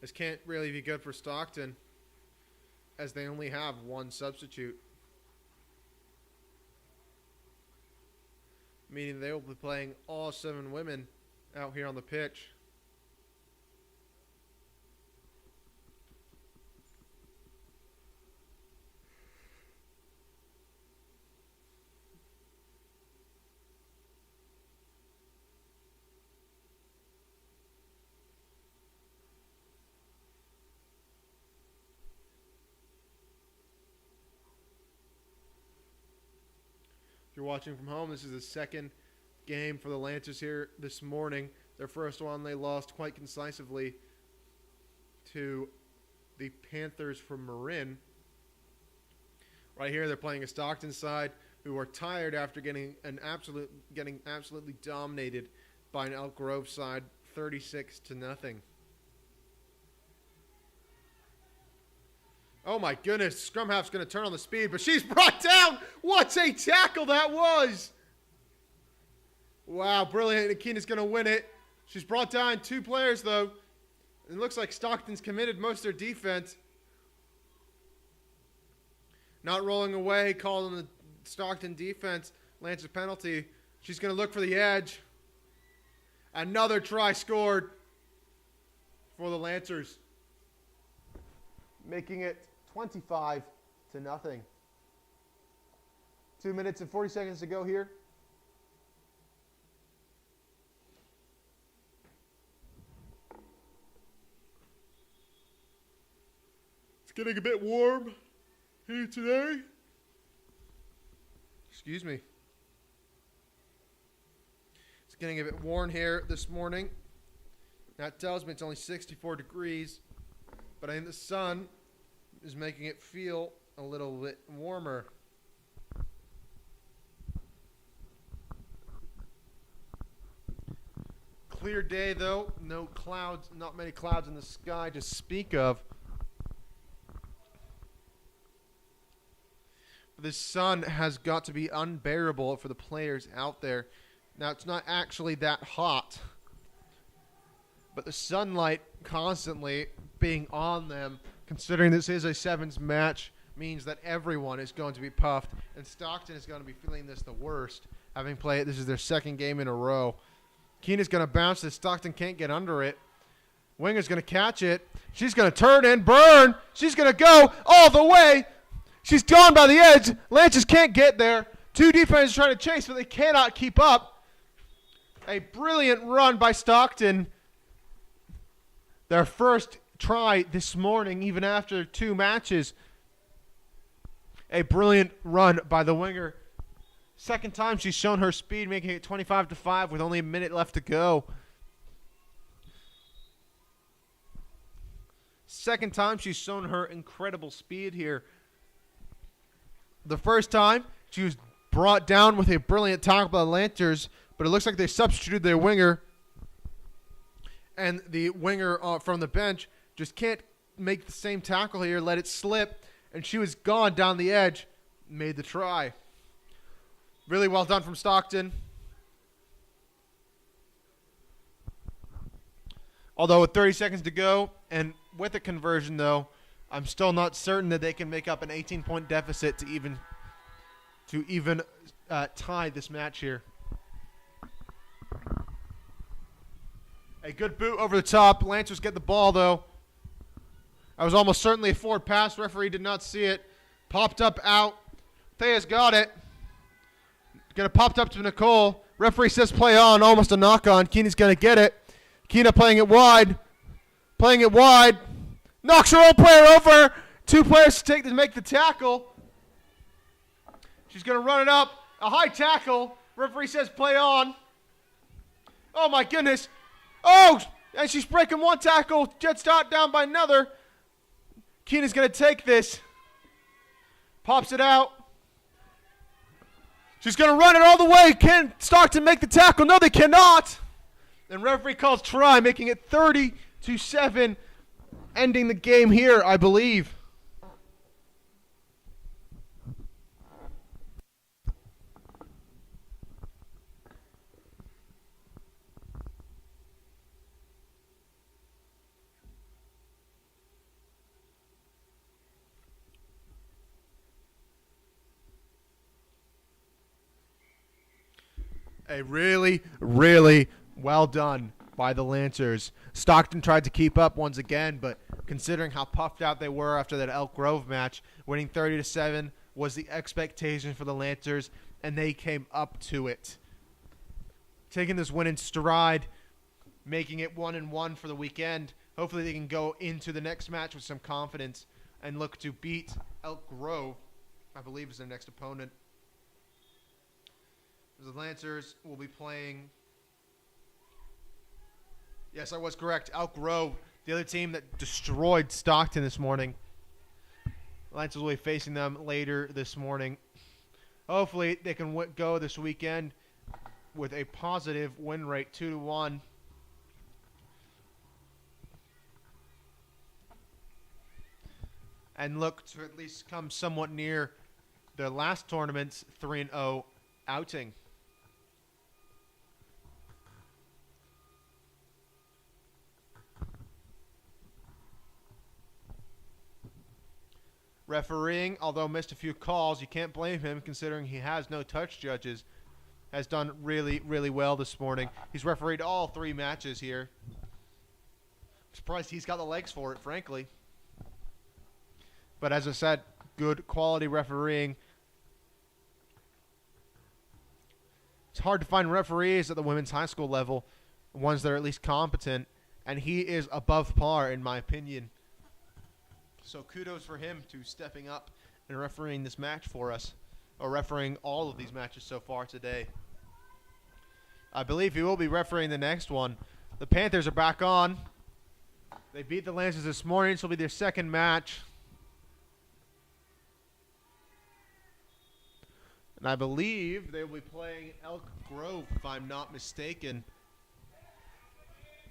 This can't really be good for Stockton as they only have one substitute. Meaning they will be playing all 7 women out here on the pitch. If you're watching from home, this is the second game for the Lancers here this morning. Their first one they lost quite concisely to the Panthers from Marin. Right here they're playing a Stockton side who are tired after getting absolutely dominated by an Elk Grove side 36-0. Oh my goodness, scrum half's going to turn on the speed, but she's brought down. What a tackle that was. Wow, brilliant. Akina's going to win it. She's brought down 2 players, though. It looks like Stockton's committed most of their defense. Not rolling away, calling the Stockton defense. Lance's penalty. She's going to look for the edge. Another try scored for the Lancers, making it 25-0. 2 minutes and 40 seconds to go here. It's getting a bit warm here today. Excuse me. It's getting a bit warm here this morning. That tells me it's only 64 degrees, but I think the sun is making it feel a little bit warmer. Clear day, though. No clouds, not many clouds in the sky to speak of. This sun has got to be unbearable for the players out there. Now, it's not actually that hot, but the sunlight constantly being on them, considering this is a 7's match, means that everyone is going to be puffed, and Stockton is going to be feeling this the worst, having played. This is their second game in a row. Keena's going to bounce this. Stockton can't get under it. Winger's going to catch it. She's going to turn and burn. She's going to go all the way. She's gone by the edge. Lances can't get there. Two defenders trying to chase, but they cannot keep up. A brilliant run by Stockton. Their first try this morning, even after 2 matches. A brilliant run by the winger. Second time she's shown her speed, making it 25-5 with only a minute left to go. Second time she's shown her incredible speed here. The first time she was brought down with a brilliant tackle by the Lancers, but it looks like they substituted their winger. And the winger from the bench just can't make the same tackle here, let it slip, and she was gone down the edge, made the try. Really well done from Stockton. Although with 30 seconds to go, and with a conversion though, I'm still not certain that they can make up an 18-point deficit to even tie this match here. A good boot over the top. Lancers get the ball though. That was almost certainly a forward pass. Referee did not see it. Popped up out. Thea's got it. Gonna popped up to Nicole. Referee says play on. Almost a knock on. Keena's gonna get it. Keena playing it wide. Playing it wide. Knocks her own player over. 2 players to make the tackle. She's gonna run it up. A high tackle. Referee says play on. Oh my goodness. Oh, and she's breaking 1 tackle. Jet start down by another. Keena's gonna take this. Pops it out. She's going to run it all the way. Can Stockton make the tackle? No, they cannot. And referee calls try, making it 30-7, ending the game here, I believe. A really, really well done by the Lancers. Stockton tried to keep up once again, but considering how puffed out they were after that Elk Grove match, winning 30-7 was the expectation for the Lancers, and they came up to it. Taking this win in stride, making it 1-1 for the weekend. Hopefully they can go into the next match with some confidence and look to beat Elk Grove, I believe is their next opponent. The Lancers will be playing. Yes, I was correct. Elk Grove, the other team that destroyed Stockton this morning. The Lancers will be facing them later this morning. Hopefully, they can go this weekend with a positive win rate, 2-1. And look to at least come somewhat near their last tournament's 3-0 outing. Refereeing, although missed a few calls, you can't blame him considering he has no touch judges. Has done really, really well this morning. He's refereed all 3 matches here. I'm surprised he's got the legs for it, frankly. But as I said, good quality refereeing. It's hard to find referees at the women's high school level, ones that are at least competent, and he is above par in my opinion. So kudos for him to stepping up and refereeing this match for us, or refereeing all of these matches so far today. I believe he will be refereeing the next one. The Panthers are back on. They beat the Lancers this morning. This will be their second match. And I believe they will be playing Elk Grove, if I'm not mistaken.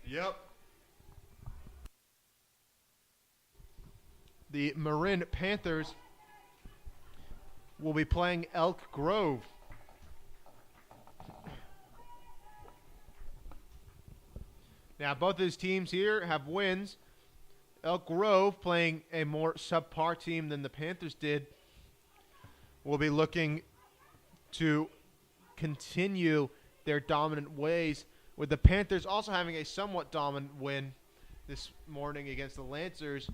Yep. The Marin Panthers will be playing Elk Grove. Now, both of these teams here have wins. Elk Grove, playing a more subpar team than the Panthers did, will be looking to continue their dominant ways, with the Panthers also having a somewhat dominant win this morning against the Lancers,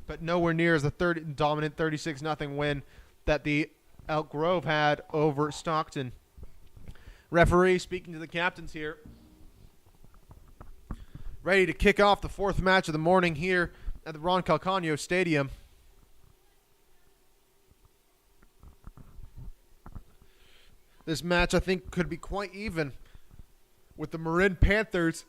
but nowhere near as the dominant 36-0 win that the Elk Grove had over Stockton. Referee speaking to the captains here. Ready to kick off the fourth match of the morning here at the Ron Calcagno Stadium. This match, I think, could be quite even, with the Marin Panthers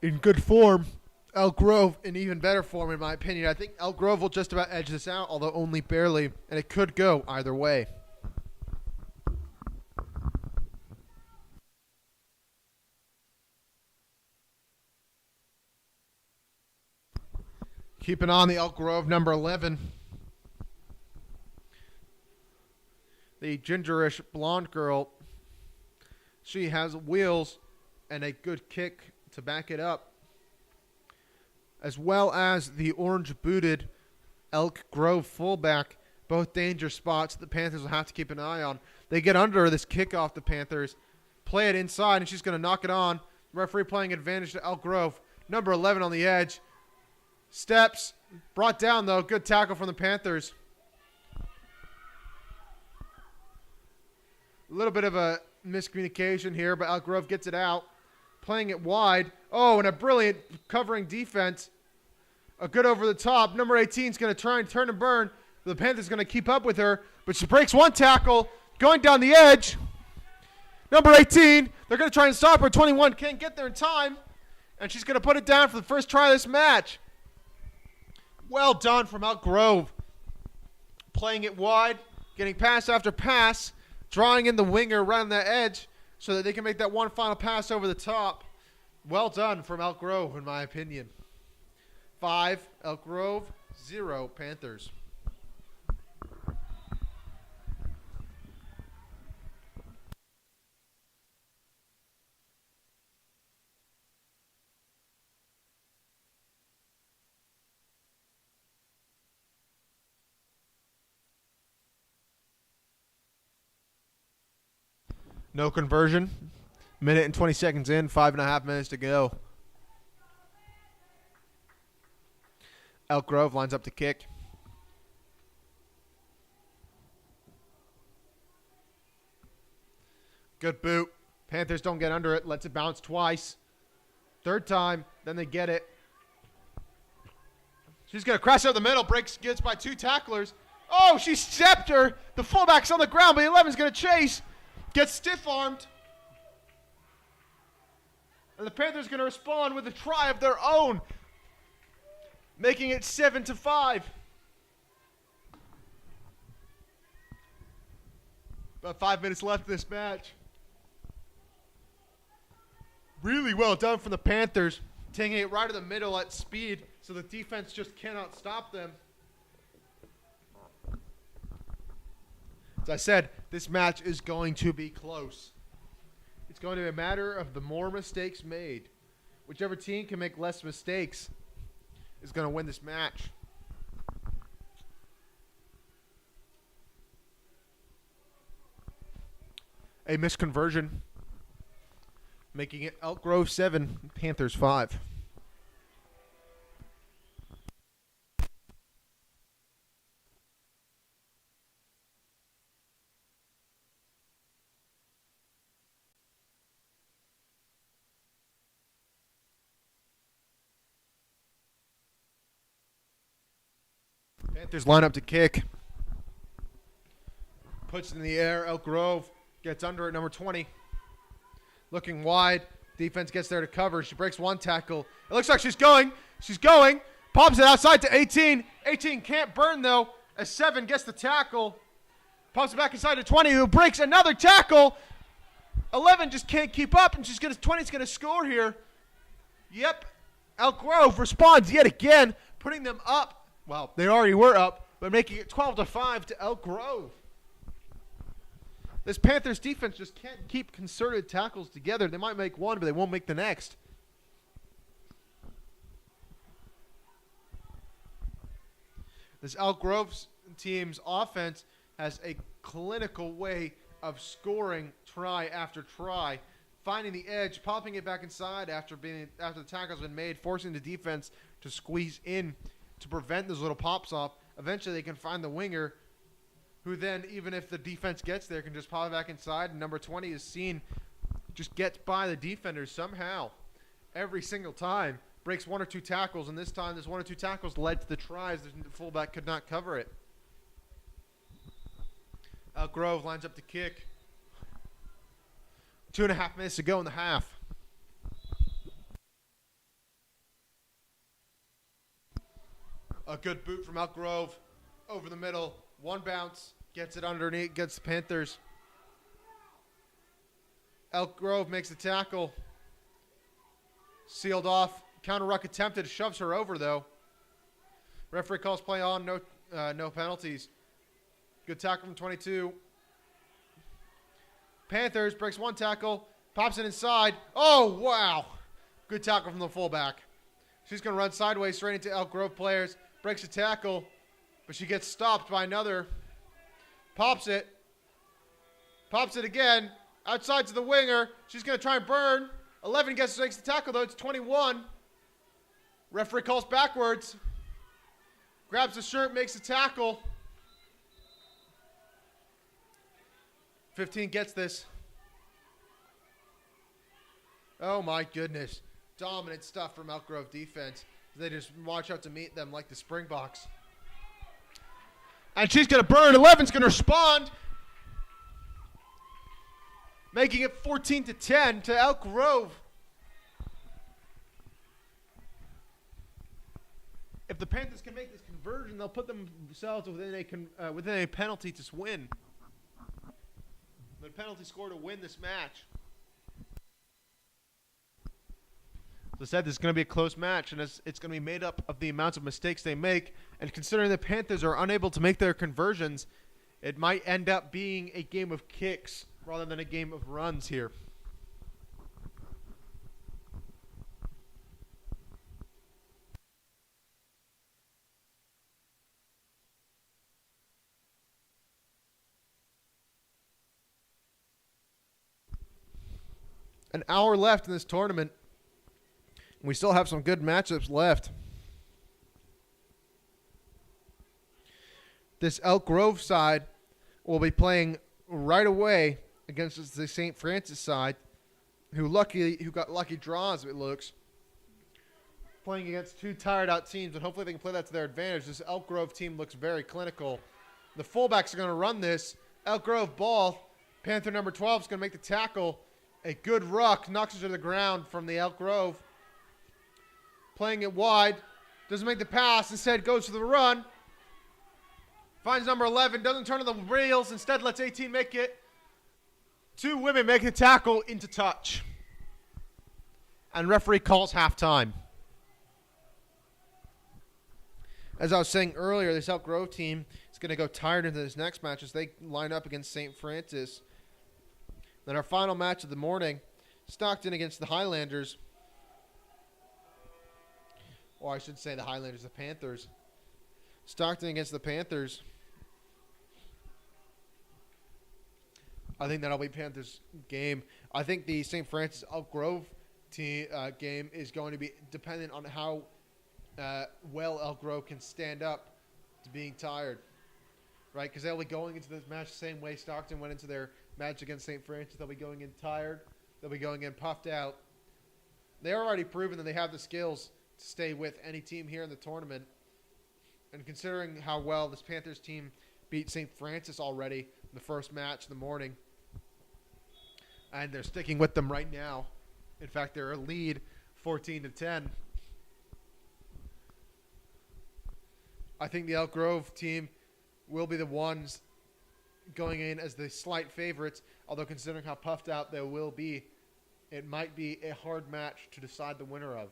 in good form, Elk Grove in even better form, in my opinion. I think Elk Grove will just about edge this out, although only barely, and it could go either way. Keeping on the Elk Grove, number 11. The gingerish blonde girl. She has wheels and a good kick to back it up, as well as the orange-booted Elk Grove fullback. Both danger spots the Panthers will have to keep an eye on. They get under this kickoff, the Panthers. Play it inside, and she's going to knock it on. Referee playing advantage to Elk Grove. Number 11 on the edge. Steps. Brought down, though. Good tackle from the Panthers. A little bit of a miscommunication here, but Elk Grove gets it out. Playing it wide. Oh, and a brilliant covering defense. A good over the top. Number 18 is going to try and turn and burn. The Panthers going to keep up with her, but she breaks one tackle. Going down the edge. Number 18, they're going to try and stop her. 21 can't get there in time, and she's going to put it down for the first try of this match. Well done from Elk Grove. Playing it wide, getting pass after pass, drawing in the winger around that edge so that they can make that one final pass over the top. Well done from Elk Grove, in my opinion. 5, Elk Grove, 0, Panthers. No conversion. Minute and 20 seconds in, 5.5 minutes to go. Elk Grove lines up to kick. Good boot. Panthers don't get under it. Lets it bounce twice. Third time, then they get it. She's going to crash out the middle. Gets by 2 tacklers. Oh, she stepped her. The fullback's on the ground, but 11's going to chase. Gets stiff-armed. And the Panthers going to respond with a try of their own, making it 7-5. About 5 minutes left in this match. Really well done from the Panthers, taking it right to the middle at speed, so the defense just cannot stop them. As I said, this match is going to be close. It's going to be a matter of the more mistakes made. Whichever team can make less mistakes is going to win this match. A misconversion, making it Elk Grove 7, Panthers 5. Panthers line up to kick. Puts it in the air. Elk Grove gets under it, number 20. Looking wide. Defense gets there to cover. She breaks one tackle. It looks like she's going. She's going. Pops it outside to 18. 18 can't burn, though, as 7 gets the tackle. Pops it back inside to 20, who breaks another tackle. 11 just can't keep up, and 20's going to score here. Yep. Elk Grove responds yet again, putting them up. Well, they already were up, but making it 12-5 to Elk Grove. This Panthers defense just can't keep concerted tackles together. They might make one, but they won't make the next. This Elk Grove team's offense has a clinical way of scoring try after try, finding the edge, popping it back inside after the tackle's been made, forcing the defense to squeeze in to prevent those little pops off. Eventually, they can find the winger, who then, even if the defense gets there, can just pop it back inside. And number 20 is seen just gets by the defenders somehow every single time. Breaks one or two tackles, and this time, this one or two tackles led to the tries. The fullback could not cover it. Elk Grove lines up to kick. 2.5 minutes to go in the half. A good boot from Elk Grove over the middle. One bounce, gets it underneath, gets the Panthers. Elk Grove makes the tackle. Sealed off. Counter ruck attempted, shoves her over though. Referee calls play on, no penalties. Good tackle from 22. Panthers breaks one tackle, pops it inside. Oh, wow. Good tackle from the fullback. She's going to run sideways straight into Elk Grove players. Breaks a tackle, but she gets stopped by another. Pops it. Pops it again. Outside to the winger. She's going to try and burn. 11 makes the tackle, though. It's 21. Referee calls backwards. Grabs the shirt, makes the tackle. 15 gets this. Oh, my goodness. Dominant stuff from Elk Grove defense. They just march out to meet them like the Springboks. And she's going to burn. 11's going to respond. Making it 14-10 to Elk Grove. If the Panthers can make this conversion, they'll put themselves within a penalty to win. The penalty score to win this match. As I said, this is going to be a close match, and it's going to be made up of the amounts of mistakes they make. And considering the Panthers are unable to make their conversions, it might end up being a game of kicks rather than a game of runs here. An hour left in this tournament. We still have some good matchups left. This Elk Grove side will be playing right away against the St. Francis side, who got lucky draws, it looks. Playing against two tired-out teams, and hopefully they can play that to their advantage. This Elk Grove team looks very clinical. The fullbacks are going to run this. Elk Grove ball. Panther number 12 is going to make the tackle. A good ruck knocks her to the ground from the Elk Grove. Playing it wide. Doesn't make the pass. Instead goes for the run. Finds number 11. Doesn't turn to the rails. Instead lets 18 make it. Two women make the tackle into touch. And referee calls halftime. As I was saying earlier, this Elk Grove team is going to go tired into this next match as they line up against St. Francis. Then our final match of the morning, Stockton against the Highlanders. Or I should say the Highlanders, the Panthers. Stockton against the Panthers. I think that'll be Panthers' game. I think the St. Francis Elk Grove game is going to be dependent on how well Elk Grove can stand up to being tired. Right? Because they'll be going into this match the same way Stockton went into their match against St. Francis. They'll be going in tired. They'll be going in puffed out. They're already proven that they have the skills to stay with any team here in the tournament. And considering how well this Panthers team beat St. Francis already in the first match in the morning, And they're sticking with them right now. In fact, they're a lead 14-10. I think the Elk Grove team will be the ones going in as the slight favorites, although considering how puffed out they will be, it might be a hard match to decide the winner of.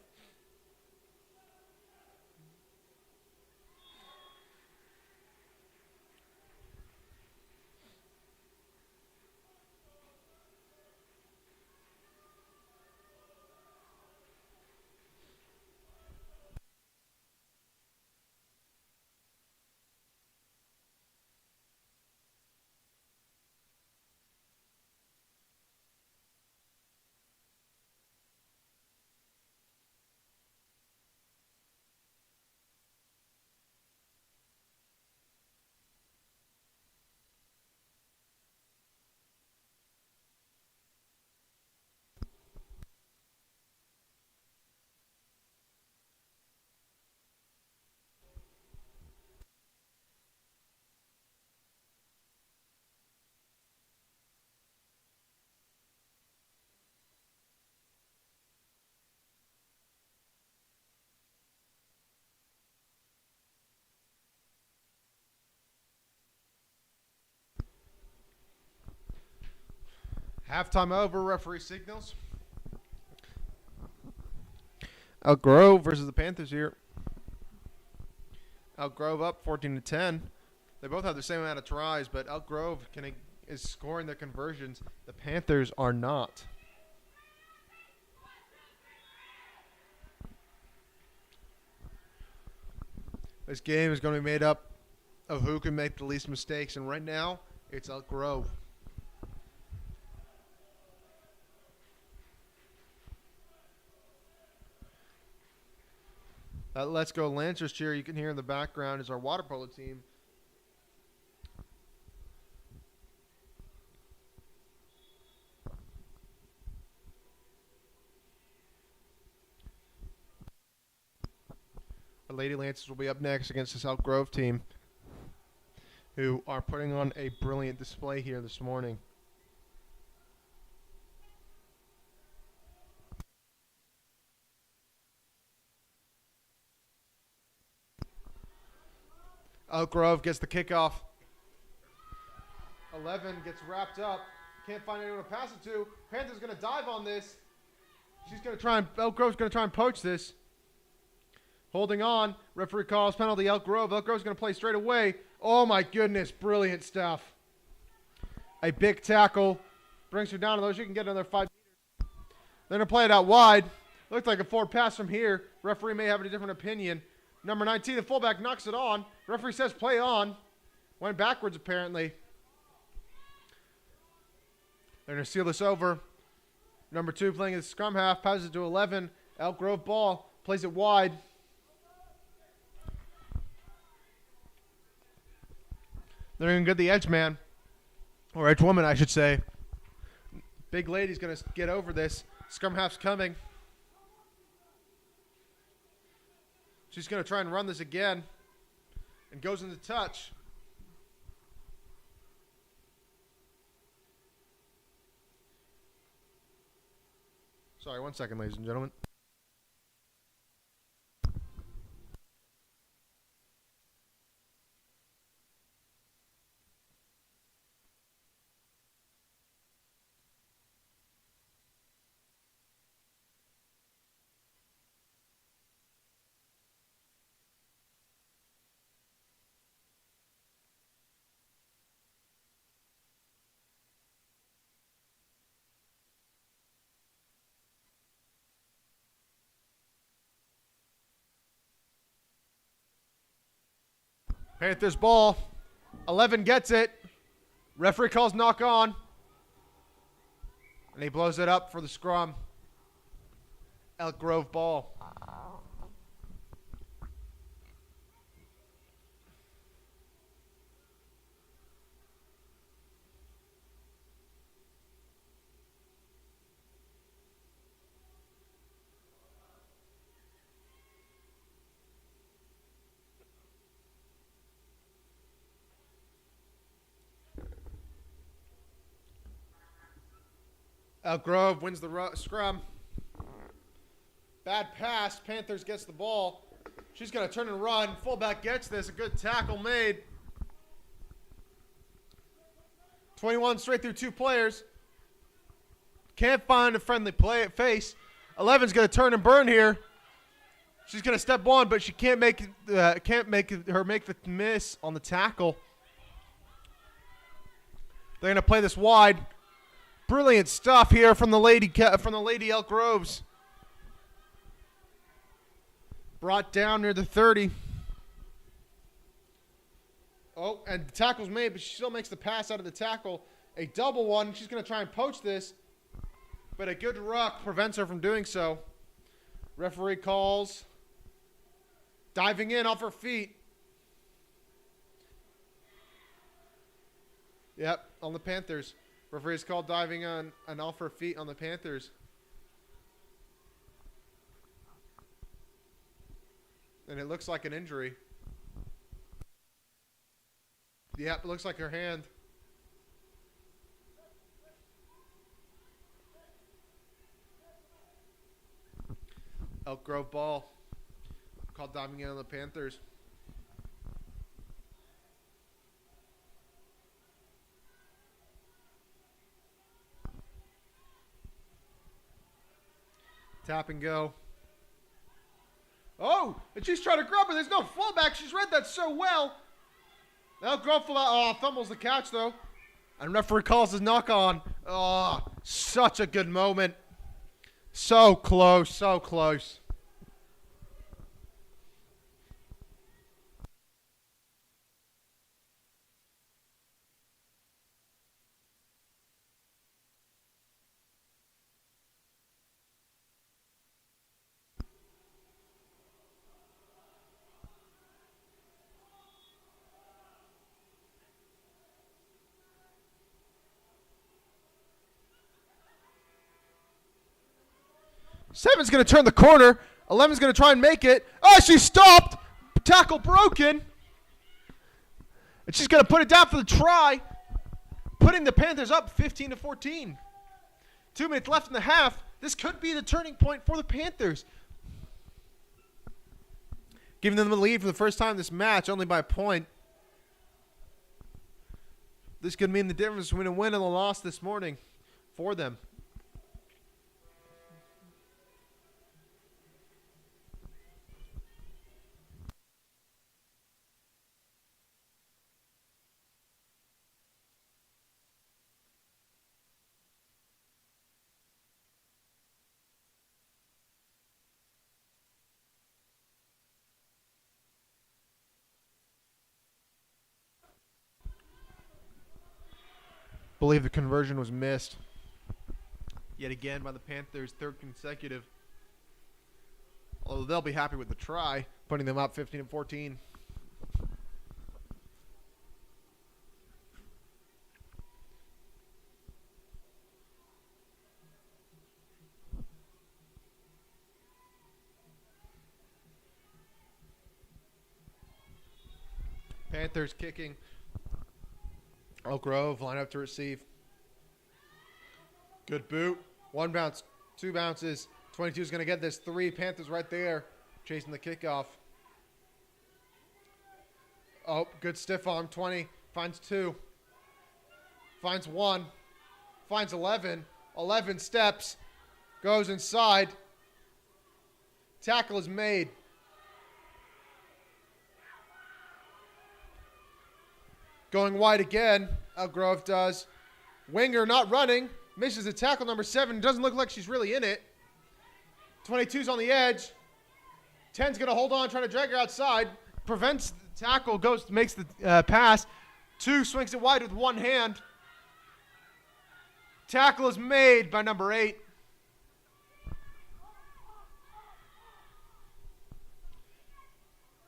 Halftime over, referee signals. Elk Grove versus the Panthers here. Elk Grove up 14-10. They both have the same amount of tries, but Elk Grove is scoring their conversions. The Panthers are not. This game is going to be made up of who can make the least mistakes, and right now, it's Elk Grove. That Let's Go Lancers cheer you can hear in the background is our water polo team. The Lady Lancers will be up next against this Elk Grove team, who are putting on a brilliant display here this morning. Elk Grove gets the kickoff. 11 gets wrapped up. Can't find anyone to pass it to. Panthers going to dive on this. Elk Grove's going to try and poach this. Holding on. Referee calls penalty. Elk Grove. Elk Grove's going to play straight away. Oh my goodness. Brilliant stuff. A big tackle. Brings her down to those. She can get another 5 meters. They're going to play it out wide. Looked like a forward pass from here. Referee may have a different opinion. Number 19, the fullback, knocks it on. Referee says play on. Went backwards, apparently. They're going to seal this over. Number 2 playing as scrum half. Passes it to 11. Elk Grove ball. Plays it wide. They're going to get the edge man. Or edge woman, I should say. Big lady's going to get over this. Scrum half's coming. She's going to try and run this again. And goes into touch. Sorry, 1 second, ladies and gentlemen. Panthers ball. 11 gets it. Referee calls knock on. And he blows it up for the scrum. Elk Grove ball. Elk Grove wins the scrum. Bad pass. Panthers gets the ball. She's going to turn and run. Fullback gets this. A good tackle made. 21 straight through 2 players. Can't find a friendly face. 11's going to turn and burn here. She's going to step one, but she can't make the miss on the tackle. They're going to play this wide. Brilliant stuff here from the Lady Elk Groves. Brought down near the 30. Oh, and the tackle's made, but she still makes the pass out of the tackle. A double one. She's going to try and poach this, but a good ruck prevents her from doing so. Referee calls. Diving in off her feet. Yep, on the Panthers. Referee's called diving on and off her feet on the Panthers. And it looks like an injury. Yep, it looks like her hand. Elk Grove ball. Called diving in on the Panthers. Tap and go. Oh, and she's trying to grab her. There's no fullback. She's read that so well. Elk Grove fumbles the catch, though. And referee calls his knock on. Oh, such a good moment. So close, so close. Seven's going to turn the corner. 11's going to try and make it. Oh, she stopped. Tackle broken. And she's going to put it down for the try, putting the Panthers up 15-14. 2 minutes left in the half. This could be the turning point for the Panthers. Giving them the lead for the first time this match, only by a point. This could mean the difference between a win and a loss this morning for them. Believe the conversion was missed yet again by the Panthers, 3rd consecutive. Although they'll be happy with the try, putting them up 15-14. Panthers kicking. Elk Grove line up to receive. Good boot. 1 bounce, 2 bounces. 22 is going to get this 3. Panthers right there chasing the kickoff. Oh, good stiff arm. 20 finds 2. Finds 1. Finds 11. 11 steps. Goes inside. Tackle is made. Going wide again, Elk Grove does. Winger not running. Misses a tackle, number 7. Doesn't look like she's really in it. 22's on the edge. 10's going to hold on, trying to drag her outside. Prevents the tackle, makes the pass. 2 swings it wide with 1 hand. Tackle is made by number 8.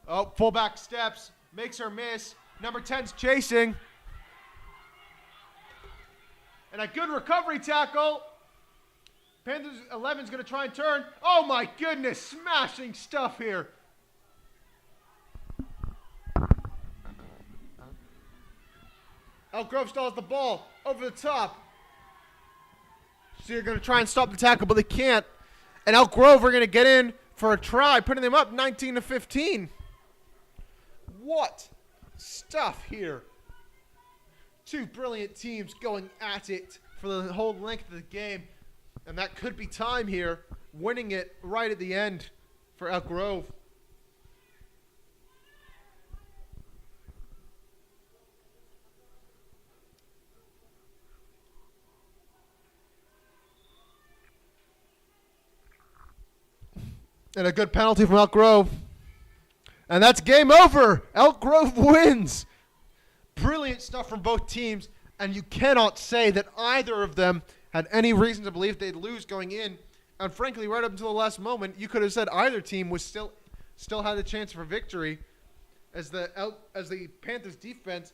Oh, fullback steps. Makes her miss. Number 10's chasing. And a good recovery tackle. Panthers 11's going to try and turn. Oh my goodness, smashing stuff here. Elk Grove still has the ball over the top. So you're going to try and stop the tackle, but they can't. And Elk Grove are going to get in for a try, putting them up 19-15. What stuff here. Two brilliant teams going at it for the whole length of the game. And that could be time here, winning it right at the end for Elk Grove. And a good penalty from Elk Grove. And that's game over. Elk Grove wins. Brilliant stuff from both teams. And you cannot say that either of them had any reason to believe they'd lose going in. And frankly, right up until the last moment, you could have said either team was still had a chance for victory, as the Panthers defense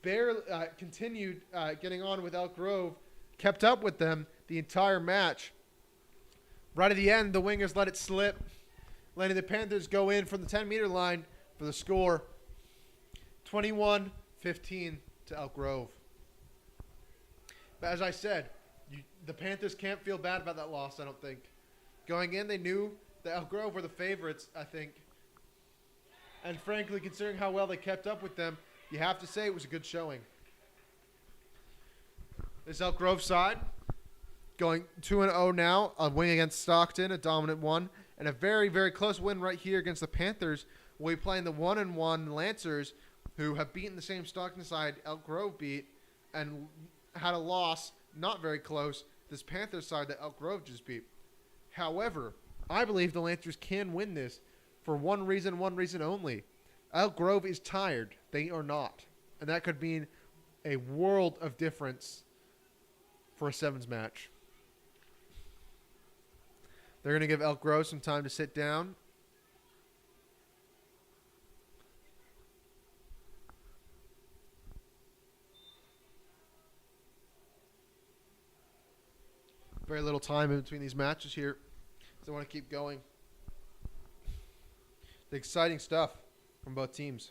barely continued getting on with Elk Grove, kept up with them the entire match. Right at the end, the wingers let it slip, letting the Panthers go in from the 10-meter line for the score. 21-15 to Elk Grove. But as I said, the Panthers can't feel bad about that loss, I don't think. Going in, they knew that Elk Grove were the favorites, I think. And frankly, considering how well they kept up with them, you have to say it was a good showing. This Elk Grove side going 2-0 now, a win against Stockton, a dominant one, and a very, very close win right here against the Panthers. We'll be playing the 1-1 Lancers, who have beaten the same Stockton side Elk Grove beat, and had a loss, not very close, this Panthers side that Elk Grove just beat. However, I believe the Lancers can win this for one reason only. Elk Grove is tired. They are not. And that could mean a world of difference for a 7's match. They're going to give Elk Grove some time to sit down. Very little time in between these matches here. So I want to keep going. The exciting stuff from both teams.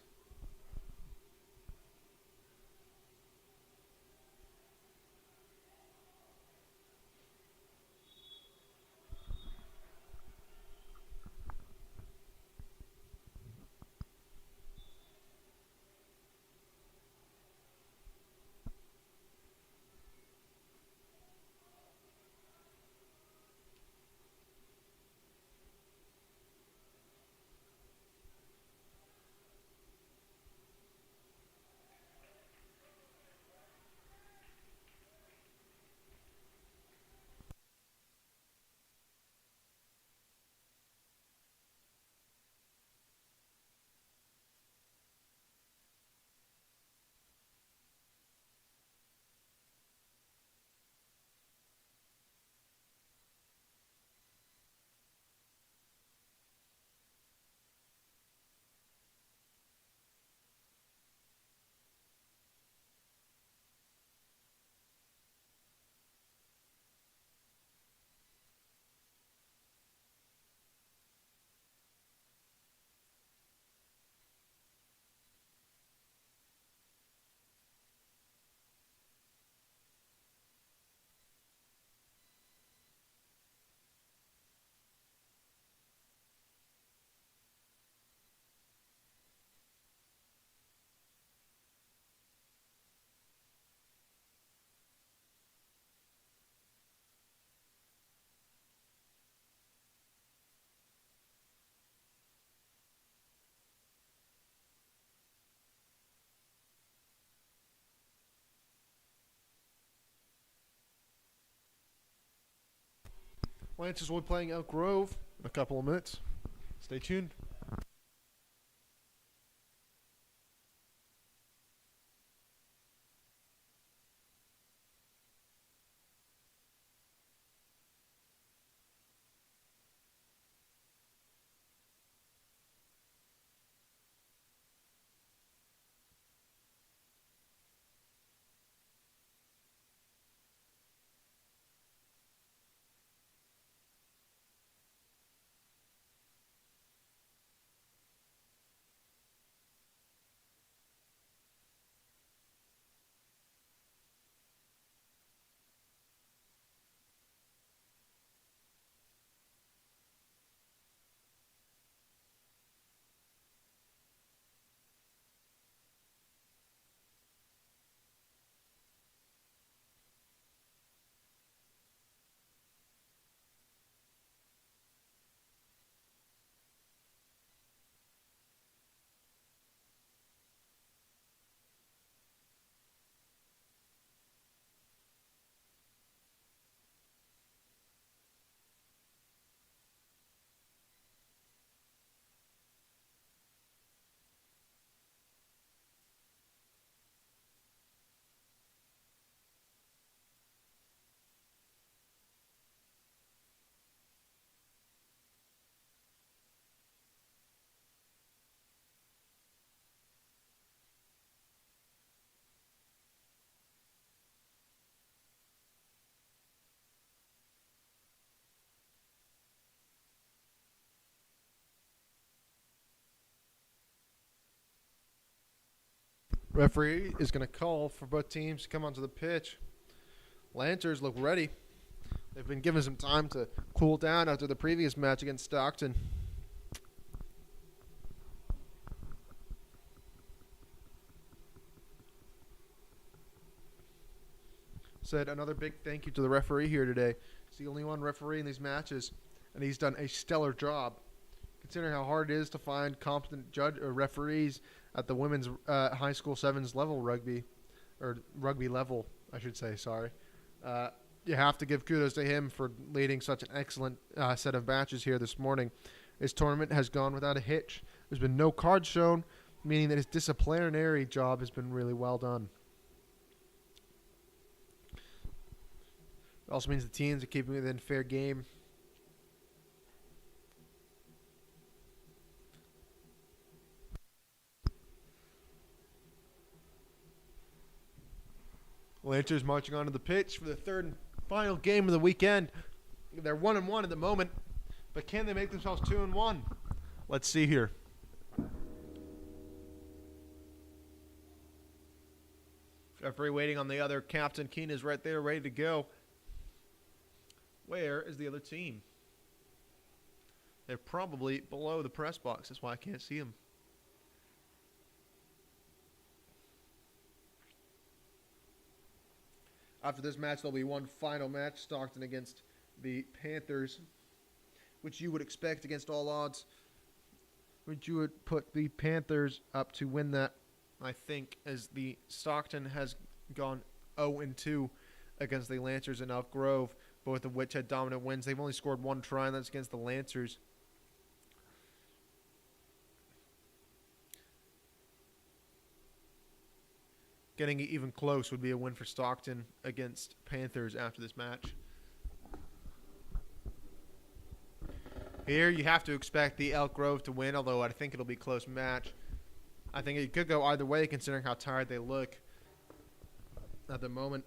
Lancers will be playing Elk Grove in a couple of minutes. Stay tuned. Referee is going to call for both teams to come onto the pitch. Lancers look ready. They've been given some time to cool down after the previous match against Stockton. Said another big thank you to the referee here today. He's the only one refereeing these matches, and he's done a stellar job. Considering how hard it is to find competent judge or referees at the women's high school 7's level rugby, or rugby level, I should say, sorry. You have to give kudos to him for leading such an excellent set of matches here this morning. His tournament has gone without a hitch. There's been no cards shown, meaning that his disciplinary job has been really well done. It also means the teams are keeping within fair game. Lancers marching onto the pitch for the third and final game of the weekend. They're 1-1 at the moment, but can they make themselves 2-1? Let's see here. Referee waiting on the other captain. Keene is right there, ready to go. Where is the other team? They're probably below the press box. That's why I can't see them. After this match, there'll be one final match, Stockton against the Panthers, which you would expect against all odds. Which you would put the Panthers up to win that, I think, as the Stockton has gone 0-2 against the Lancers in Elk Grove, both of which had dominant wins. They've only scored one try, and that's against the Lancers. Getting it even close would be a win for Stockton against Panthers after this match. Here you have to expect the Elk Grove to win, although I think it'll be a close match. I think it could go either way considering how tired they look at the moment.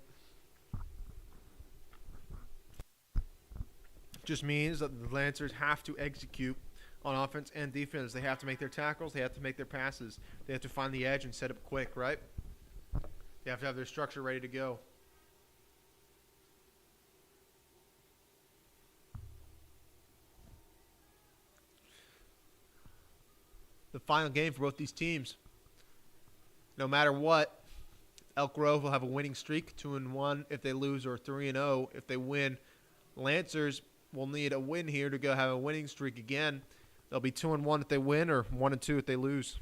Just means that the Lancers have to execute on offense and defense. They have to make their tackles. They have to make their passes. They have to find the edge and set up quick, right? They have to have their structure ready to go. The final game for both these teams. No matter what, Elk Grove will have a winning streak, 2-1 if they lose, or 3-0 if they win. Lancers will need a win here to go have a winning streak again. They'll be 2-1 if they win, or 1-2 if they lose.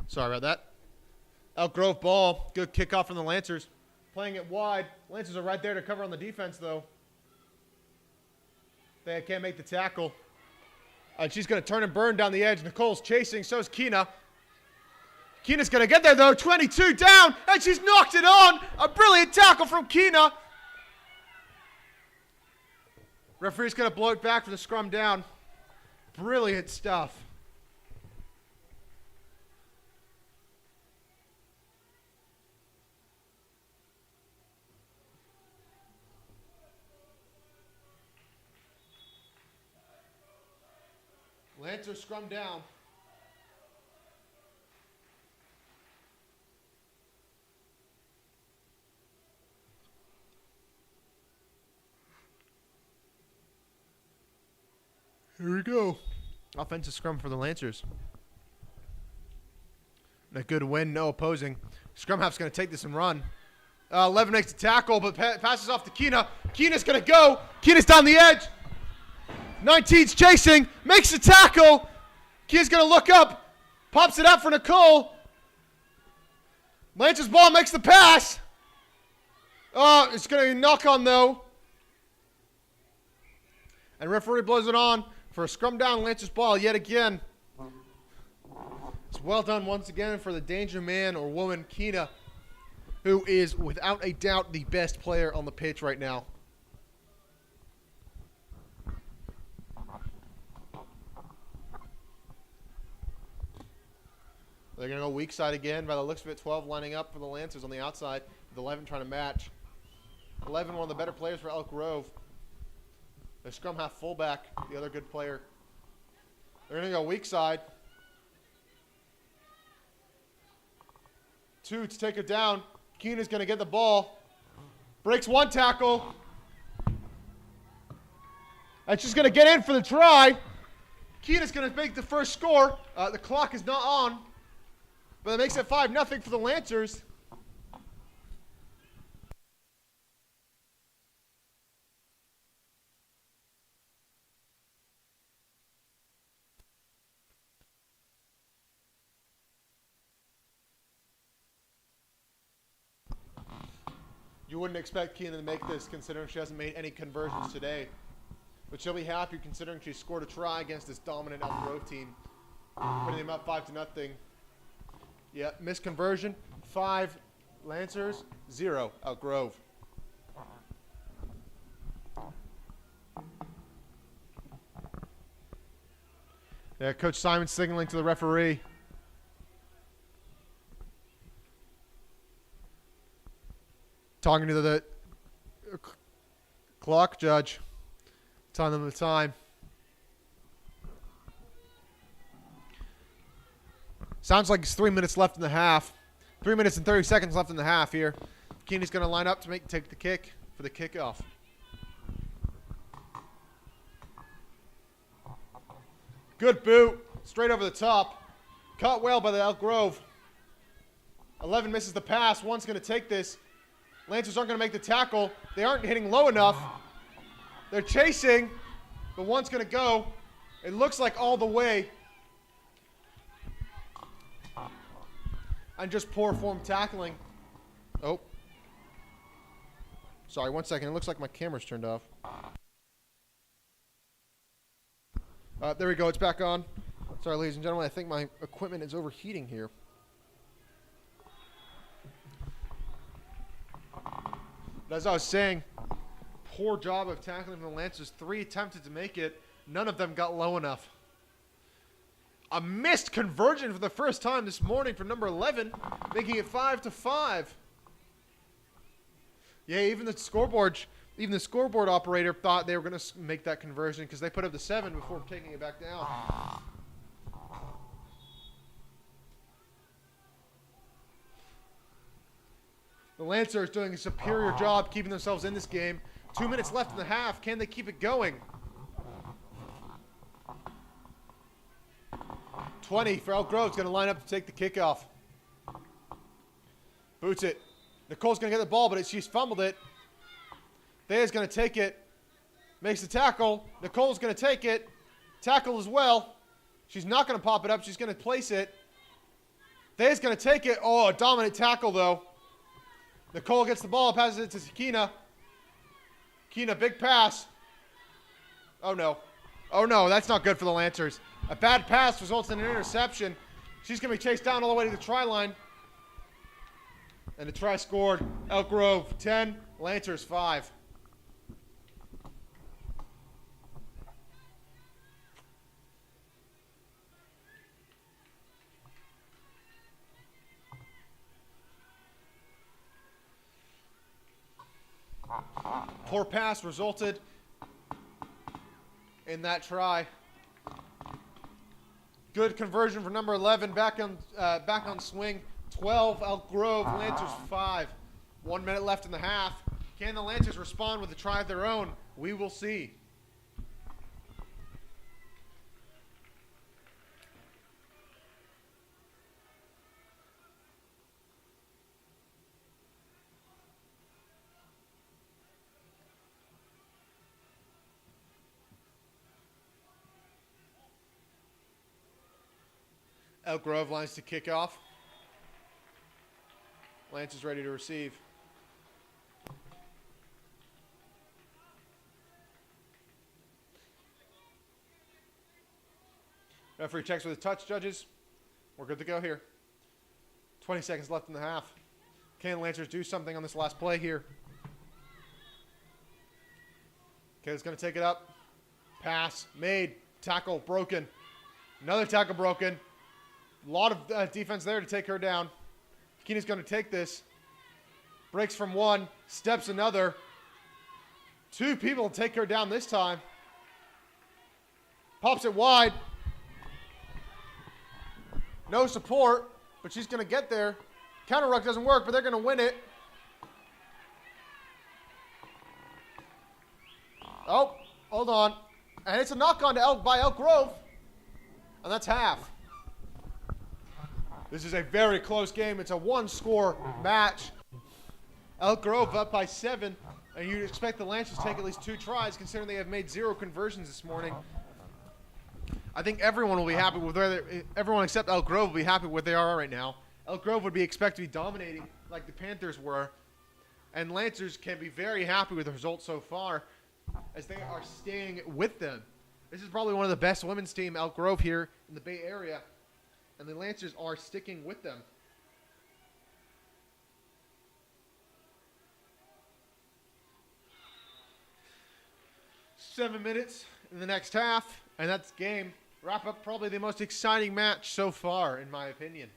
Sorry about that. Elk Grove ball. Good kickoff from the Lancers. Playing it wide. Lancers are right there to cover on the defense, though. They can't make the tackle. She's going to turn and burn down the edge. Nicole's chasing. So is Keena. Keena's going to get there, though. 22 down, and she's knocked it on. A brilliant tackle from Keena. Referee's going to blow it back for the scrum down. Brilliant stuff. Lancers scrum down. Here we go. Offensive scrum for the Lancers. And a good win, no opposing. Scrum half's going to take this and run. 11 makes the tackle, but passes off to Keena. Keena's going to go. Keena's down the edge. 19's chasing, makes the tackle. Keena's going to look up, pops it out for Nicole. Lancer's ball makes the pass. Oh, it's going to knock on though. And referee blows it on for a scrum down. Lancer's ball yet again. It's well done once again for the danger man or woman, Keena, who is without a doubt the best player on the pitch right now. They're going to go weak side again. By the looks of it, 12 lining up for the Lancers on the outside, with 11 trying to match. 11, one of the better players for Elk Grove. The scrum half fullback, the other good player. They're going to go weak side. 2 to take it down. Keena's going to get the ball. Breaks one tackle. And she's going to get in for the try. Keena's going to make the first score. The clock is not on. But it makes it 5-0 for the Lancers. You wouldn't expect Keena to make this considering she hasn't made any conversions today. But she'll be happy considering she scored a try against this dominant Elk Grove team, putting them up 5-0. Yeah, missed conversion, 5 Lancers, 0 Elk Grove. Yeah, Coach Simon signaling to the referee. Talking to the clock judge, telling them the time. Sounds like it's 3 minutes left in the half. 3 minutes and 30 seconds left in the half here. Keeney's going to line up to take the kick for the kickoff. Good boot, straight over the top. Caught well by the Elk Grove. 11 misses the pass. 1's going to take this. Lancers aren't going to make the tackle. They aren't hitting low enough. They're chasing, but 1's going to go. It looks like all the way. And just poor form tackling. Oh. Sorry, 1 second. It looks like my camera's turned off. There we go. It's back on. Sorry, ladies and gentlemen. I think my equipment is overheating here. But as I was saying, poor job of tackling from the Lancers. 3 attempted to make it. None of them got low enough. A missed conversion for the first time this morning for number 11, making it 5-5. Yeah, even the scoreboard operator thought they were going to make that conversion because they put up the 7 before taking it back down. The Lancers doing a superior job keeping themselves in this game. 2 minutes left in the half. Can they keep it going? 20 for Elk Grove's going to line up to take the kickoff. Boots it. Nicole's going to get the ball, but she's fumbled it. Thea's going to take it. Makes the tackle. Nicole's going to take it. Tackle as well. She's not going to pop it up. She's going to place it. Thea's going to take it. Oh, a dominant tackle, though. Nicole gets the ball, passes it to Keena. Keena, big pass. Oh, no. Oh, no, that's not good for the Lancers. A bad pass results in an interception. She's going to be chased down all the way to the try line. And the try scored. Elk Grove 10, Lancers 5. Poor pass resulted in that try. Good conversion for number 11. Back on swing. 12 Elk Grove. Lancers 5. 1 minute left in the half. Can the Lancers respond with a try of their own? We will see. Elk Grove lines to kick off. Lance is ready to receive. Referee checks with his touch, judges. We're good to go here. 20 seconds left in the half. Can Lancers do something on this last play here? Kayla's going to take it up. Pass made. Tackle broken. Another tackle broken. A lot of defense there to take her down. Keena's going to take this. Breaks from one. Steps another. Two people take her down this time. Pops it wide. No support, but she's going to get there. Counter ruck doesn't work, but they're going to win it. Oh, hold on. And it's a knock-on to Elk Grove. And that's half. This is a very close game. It's a one-score match. Elk Grove up by 7. And you'd expect the Lancers to take at least 2 tries, considering they have made 0 conversions this morning. I think everyone will be happy with everyone except Elk Grove will be happy with where they are right now. Elk Grove would be expected to be dominating like the Panthers were. And Lancers can be very happy with the results so far as they are staying with them. This is probably one of the best women's team, Elk Grove, here in the Bay Area. And the Lancers are sticking with them. Seven minutes in the next half, and that's game. Wrap up probably the most exciting match so far, in my opinion.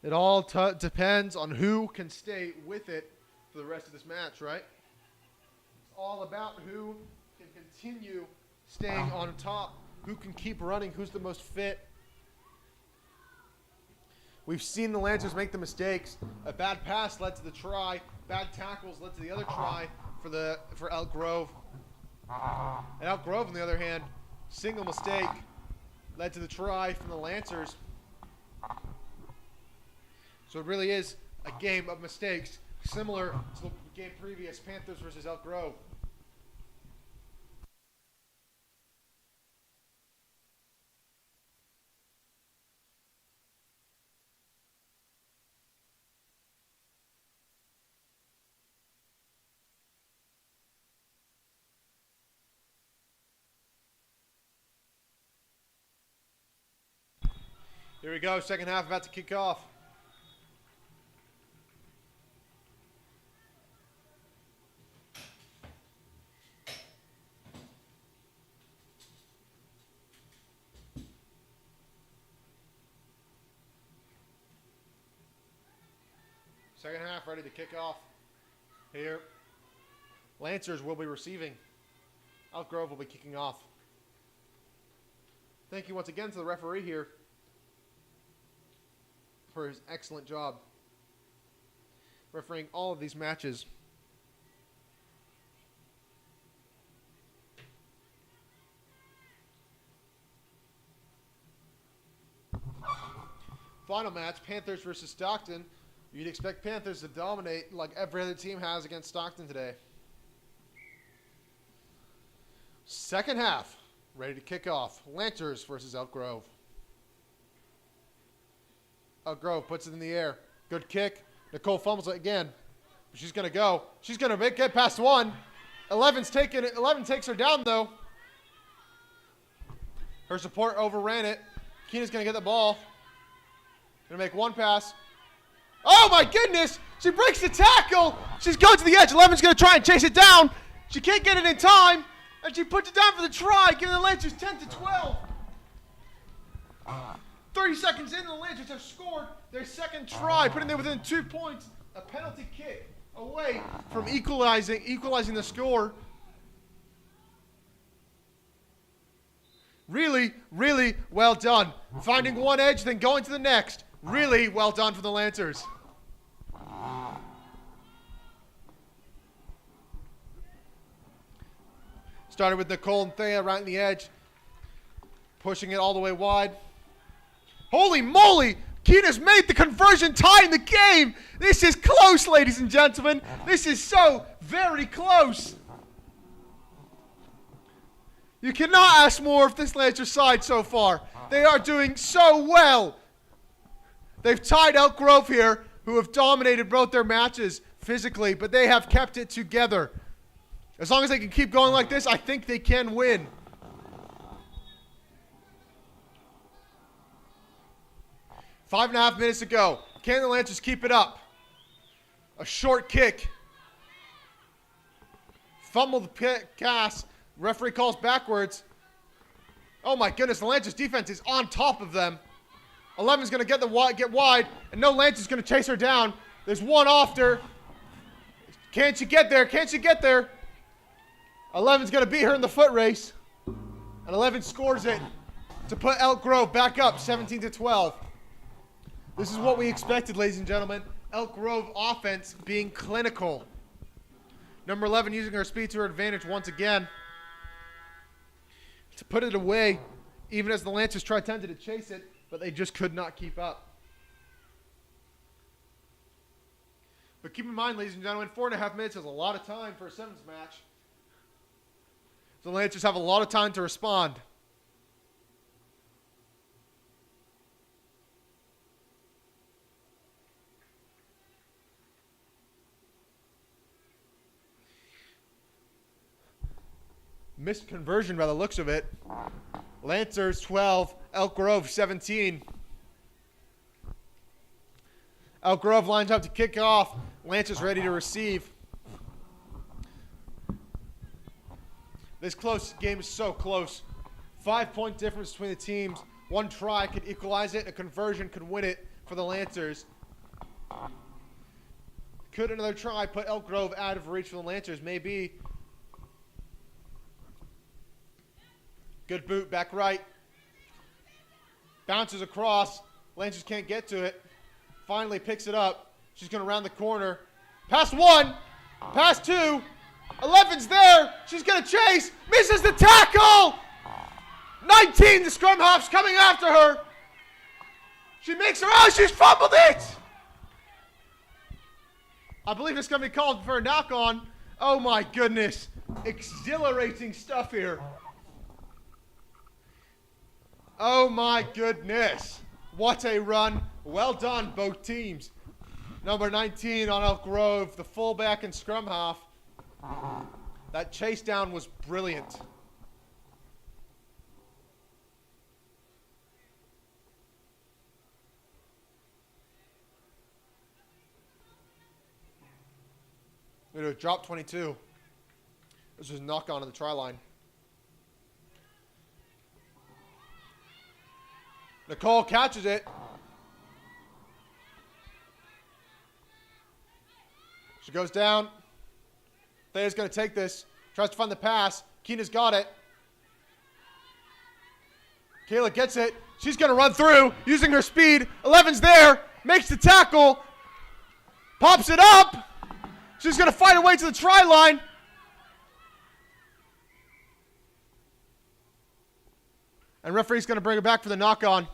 It all depends on who can stay with it for the rest of this match, right? It's all about who can continue staying on top, who can keep running, who's the most fit. We've seen the Lancers make the mistakes. A bad pass led to the try. Bad tackles led to the other try for Elk Grove. And Elk Grove, on the other hand, single mistake led to the try from the Lancers. So it really is a game of mistakes, similar to the game previous, Panthers versus Elk Grove. Here we go, second half about to kick off. Second half ready to kick off here. Lancers will be receiving. Elk Grove will be kicking off. Thank you once again to the referee here for his excellent job refereeing all of these matches. Final match, Panthers versus Stockton. You'd expect Panthers to dominate like every other team has against Stockton today. Second half, ready to kick off. Lancers versus Elk Grove. Elk Grove puts it in the air. Good kick. Nicole fumbles it again. But she's going to go. She's going to get past one. 11's taking it. 11 takes her down, though. Her support overran it. Keena's going to get the ball. Going to make one pass. Oh, my goodness. She breaks the tackle. She's going to the edge. 11's going to try and chase it down. She can't get it in time. And she puts it down for the try, giving the Lancers 10-12. 30 seconds in, the Lancers have scored their second try, putting them within 2 points. A penalty kick away from equalizing the score. Really, really well done. Finding one edge, then going to the next. Really well done for the Lancers. Started with Nicole and Thea right in the edge. Pushing it all the way wide. Holy moly! Keena's made the conversion, tying the game. This is close, ladies and gentlemen. This is so very close. You cannot ask more of this Lancer side so far. They are doing so well. They've tied Elk Grove here, who have dominated both their matches physically, but they have kept it together. As long as they can keep going like this, I think they can win. 5.5 minutes to go. Can the Lancers keep it up? A short kick. Fumble the pass. Referee calls backwards. Oh my goodness, the Lancers defense is on top of them. 11's going to get wide, and no Lancers going to chase her down. There's one off her. Can't you get there? Can't you get there? 11's going to beat her in the foot race. And 11 scores it to put Elk Grove back up 17-12. This is what we expected, ladies and gentlemen. Elk Grove offense being clinical. Number 11 using her speed to her advantage once again to put it away, even as the Lancers attempted to chase it, but they just could not keep up. But keep in mind, ladies and gentlemen, 4.5 minutes is a lot of time for a 7's match. So the Lancers have a lot of time to respond. Missed conversion by the looks of it. Lancers 12, Elk Grove 17. Elk Grove lines up to kick off. Lancers ready to receive. This game is so close. 5-point difference between the teams. One try could equalize it. A conversion could win it for the Lancers. Could another try put Elk Grove out of reach for the Lancers? Maybe. Good boot, back right. Bounces across. Lancers can't get to it. Finally picks it up. She's going to round the corner. Pass one. Pass two. 11's there. She's going to chase. Misses the tackle. 19, the scrum half's coming after her. She makes her out. She's fumbled it. I believe it's going to be called for a knock on. Oh my goodness. Exhilarating stuff here. Oh my goodness. What a run. Well done, both teams. Number 19 on Elk Grove, the fullback and scrum half. That chase down was brilliant. We're going to drop 22. This was a knock on the try line. Nicole catches it. She goes down. Thea's going to take this. Tries to find the pass. Keena's got it. Kayla gets it. She's going to run through using her speed. 11's there. Makes the tackle. Pops it up. She's going to fight her way to the try line. And referee's going to bring her back for the knock-on.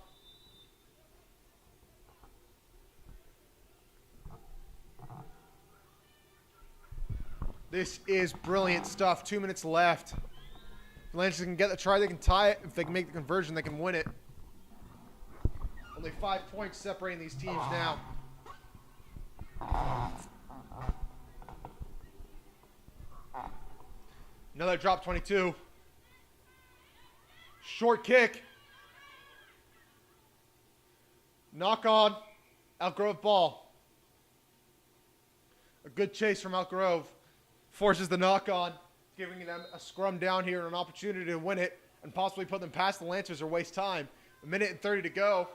This is brilliant stuff. 2 minutes left. If the Lancers can get the try, they can tie it. If they can make the conversion, they can win it. Only 5 points separating these teams now. Another drop 22. Short kick. Knock on. Elk Grove ball. A good chase from Elk Grove. Forces the knock on, giving them a scrum down here and an opportunity to win it and possibly put them past the Lancers or waste time. 1:30 to go.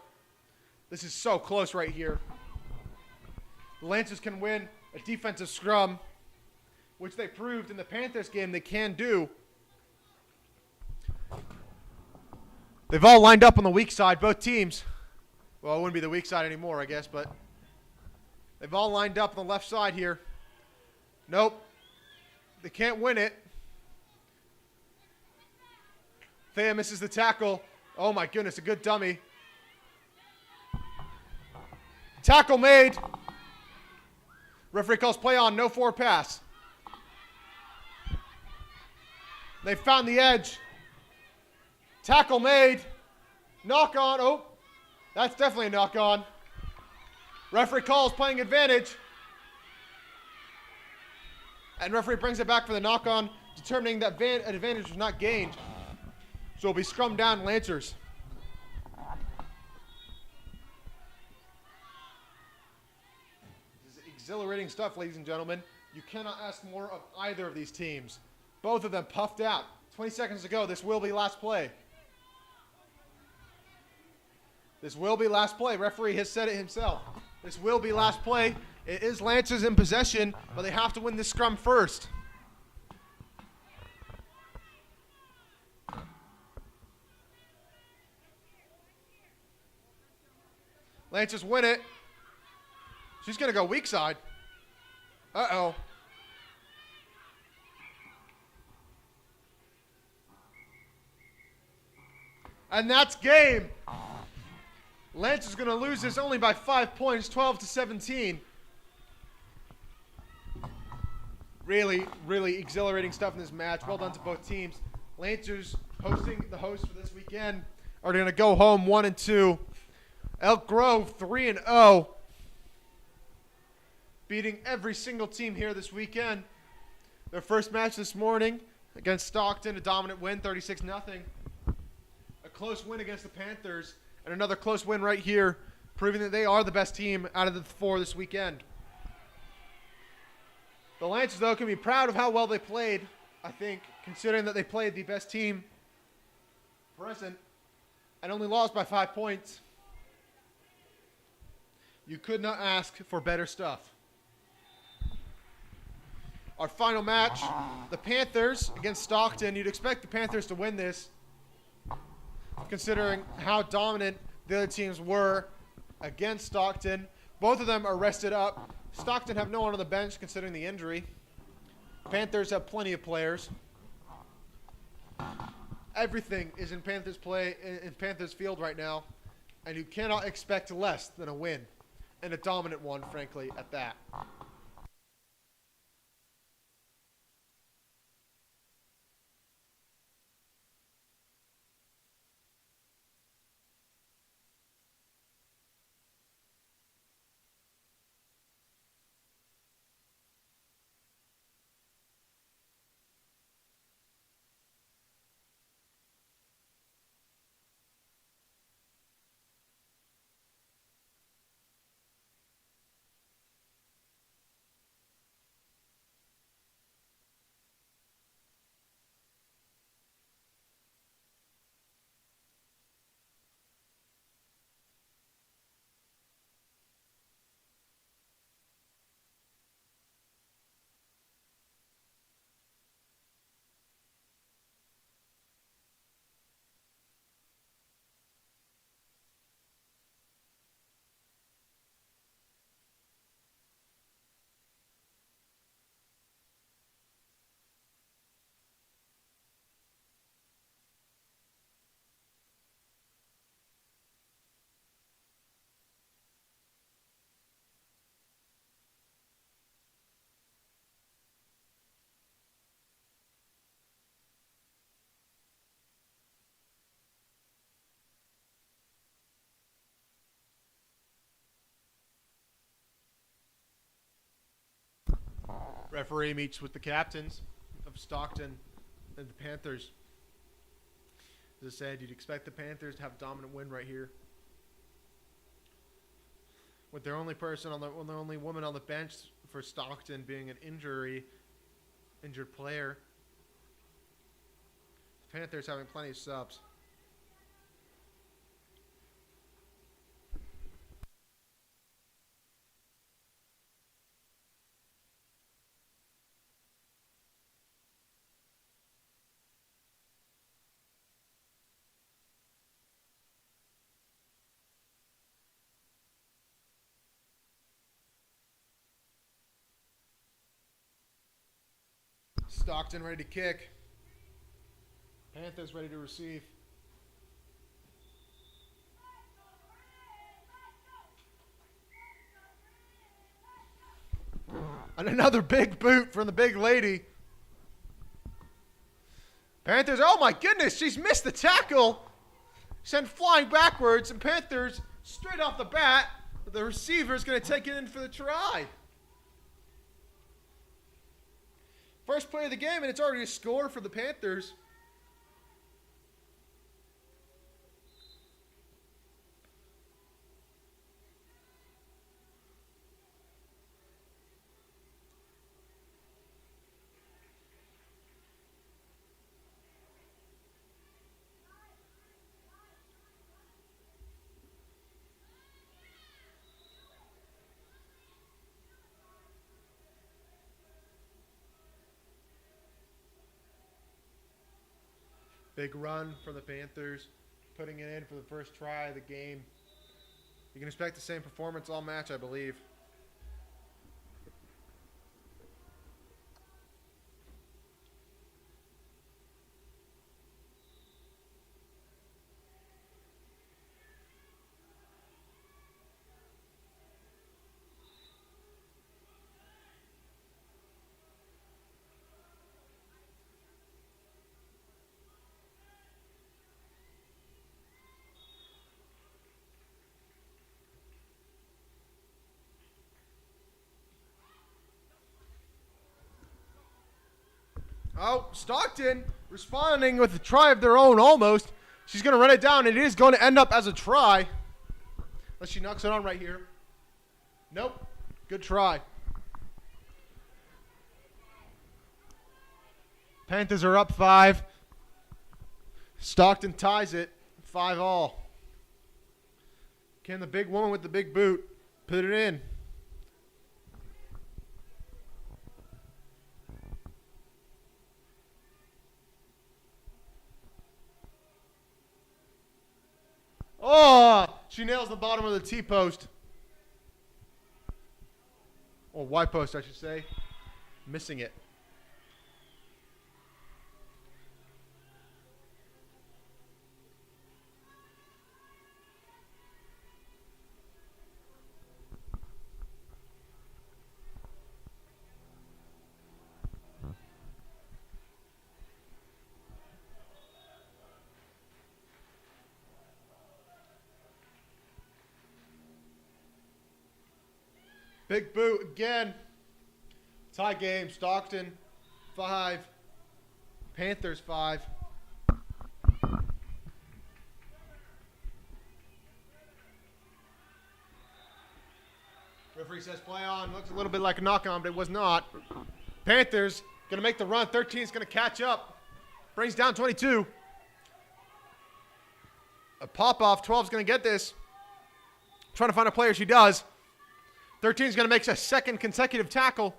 This is so close right here. The Lancers can win a defensive scrum, which they proved in the Panthers game they can do. They've all lined up on the weak side, both teams. Well, it wouldn't be the weak side anymore, I guess, but they've all lined up on the left side here. Nope. They can't win it. Thea misses the tackle. Oh my goodness, a good dummy. Tackle made. Referee calls play on, no forward pass. They found the edge. Tackle made. Knock on. Oh, that's definitely a knock on. Referee calls playing advantage. And referee brings it back for the knock on, determining that an advantage was not gained. So it'll be scrum down Lancers. This is exhilarating stuff, ladies and gentlemen. You cannot ask more of either of these teams. Both of them puffed out. 20 seconds to go. This will be last play. This will be last play. Referee has said it himself. This will be last play. It is Lancers in possession, but they have to win this scrum first. Lancers win it. She's going to go weak side. Uh-oh. And that's game. Lancers going to lose this only by 5 points, 12-17. Really, really exhilarating stuff in this match. Well done to both teams. Lancers, hosting the hosts for this weekend, are going to go home 1-2. Elk Grove 3-0. Beating every single team here this weekend. Their first match this morning against Stockton, a dominant win, 36-0. A close win against the Panthers, and another close win right here, proving that they are the best team out of the four this weekend. The Lancers, though, can be proud of how well they played, I think, considering that they played the best team present and only lost by 5 points. You could not ask for better stuff. Our final match, the Panthers against Stockton. You'd expect the Panthers to win this, considering how dominant the other teams were against Stockton. Both of them are rested up. Stockton have no one on the bench considering the injury. Panthers have plenty of players. Everything is in Panthers Panthers field right now, and you cannot expect less than a win, and a dominant one, frankly, at that. Referee meets with the captains of Stockton and the Panthers. As I said, you'd expect the Panthers to have a dominant win right here. With their only only woman on the bench for Stockton being an injured player. The Panthers having plenty of subs. Stockton ready to kick. Panthers ready to receive. And another big boot from the big lady. Panthers, oh my goodness, she's missed the tackle. Sent flying backwards, and Panthers, straight off the bat, the receiver's going to take it in for the try. First play of the game, and it's already a score for the Panthers. Big run for the Panthers, putting it in for the first try of the game. You can expect the same performance all match, I believe. Oh, Stockton responding with a try of their own almost. She's going to run it down. It is going to end up as a try. Unless she knocks it on right here. Nope. Good try. Panthers are up 5. Stockton ties it 5-all. Can the big woman with the big boot put it in? Oh, she nails the bottom of the T-post. Or Y-post, I should say. Missing it. Big boot again. Tie game. Stockton 5. Panthers 5. Referee says play on. Looks a little bit like a knock on, but it was not. Panthers going to make the run. 13 is going to catch up. Brings down 22. A pop off. 12 is going to get this. Trying to find a player. She does. 13 is going to make a second consecutive tackle.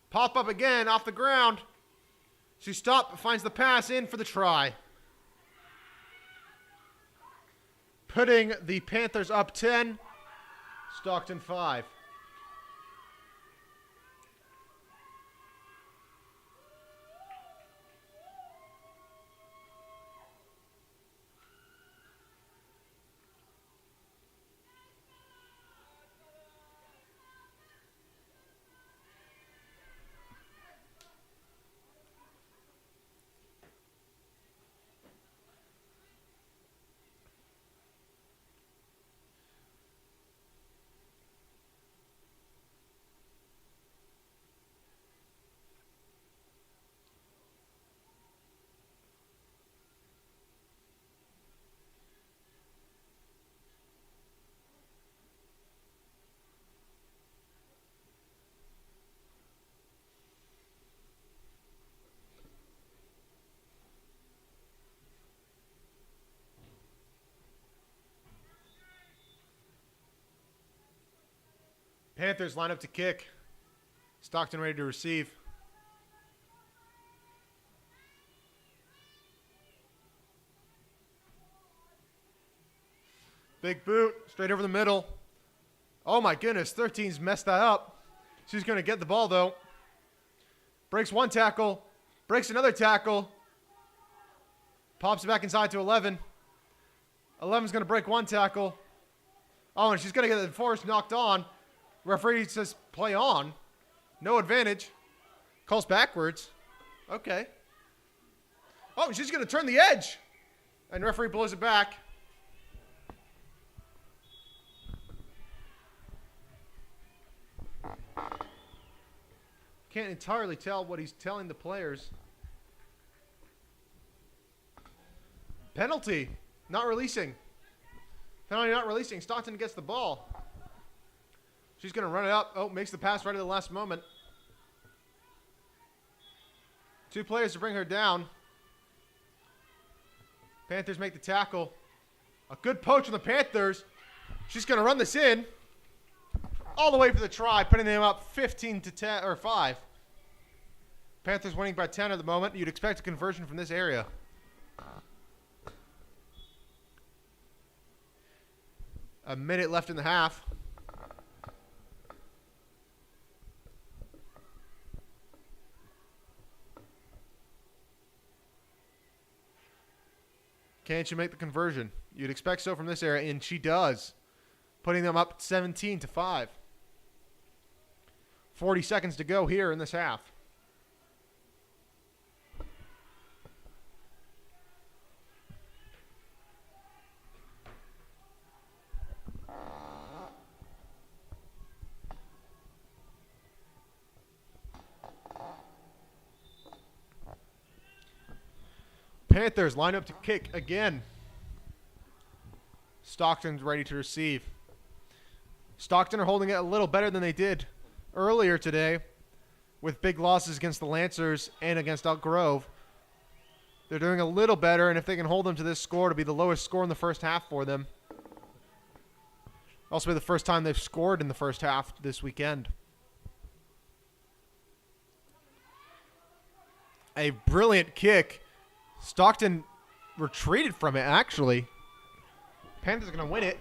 Pop up again off the ground. She stopped, finds the pass in for the try. Putting the Panthers up 10. Stockton 5. Panthers line up to kick. Stockton ready to receive. Big boot, straight over the middle. Oh my goodness, 13's messed that up. She's going to get the ball though. Breaks one tackle, breaks another tackle. Pops it back inside to 11. 11's going to break one tackle. Oh, and she's going to get the force knocked on. Referee says play on. No advantage. Calls backwards. Okay. Oh, she's going to turn the edge. And referee blows it back. Can't entirely tell what he's telling the players. Penalty. Not releasing. Penalty not releasing. Stockton gets the ball. She's going to run it up. Oh, makes the pass right at the last moment. 2 players to bring her down. Panthers make the tackle. A good poach on the Panthers. She's going to run this in. All the way for the try, putting them up 15 to 10 or 5. Panthers winning by 10 at the moment. You'd expect a conversion from this area. A minute left in the half. Can she make the conversion? You'd expect so from this area, and she does. Putting them up 17 to 5. 40 seconds to go here in this half. Panthers line up to kick again. Stockton's ready to receive. Stockton are holding it a little better than they did earlier today with big losses against the Lancers and against Elk Grove. They're doing a little better, and if they can hold them to this score, to be the lowest score in the first half for them. Also be the first time they've scored in the first half this weekend. A brilliant kick. Stockton retreated from it, actually. Panthers are going to win it.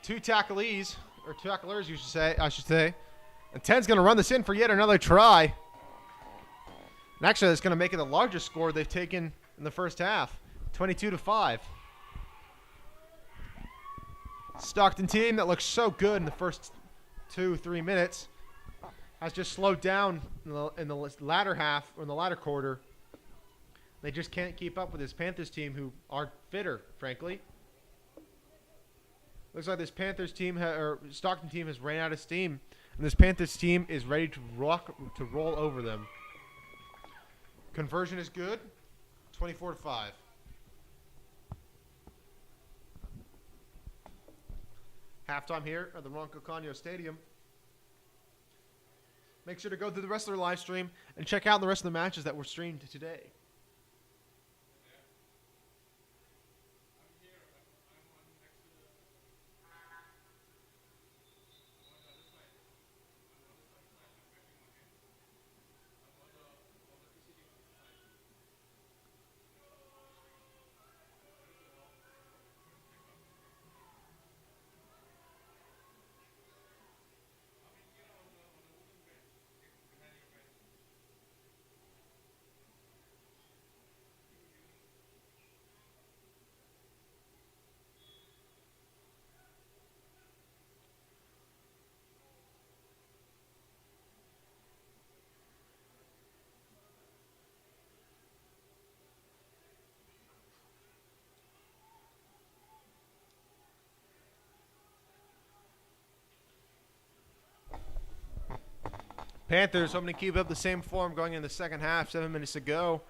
2 tacklees, or tacklers, I should say. And 10's going to run this in for yet another try. And actually, that's going to make it the largest score they've taken in the first half. 22 to 5. Stockton team that looks so good in the first 2-3 minutes has just slowed down in the latter half, or in the latter quarter. They just can't keep up with this Panthers team, who are fitter, frankly. Looks like this Panthers team, or Stockton team, has ran out of steam, and this Panthers team is ready to roll over them. Conversion is good, 24 to 5. Halftime here at the Ronco Conyo Stadium. Make sure to go through the rest of their live stream and check out the rest of the matches that were streamed today. Panthers hoping to keep up the same form going in the second half. 7 minutes to go.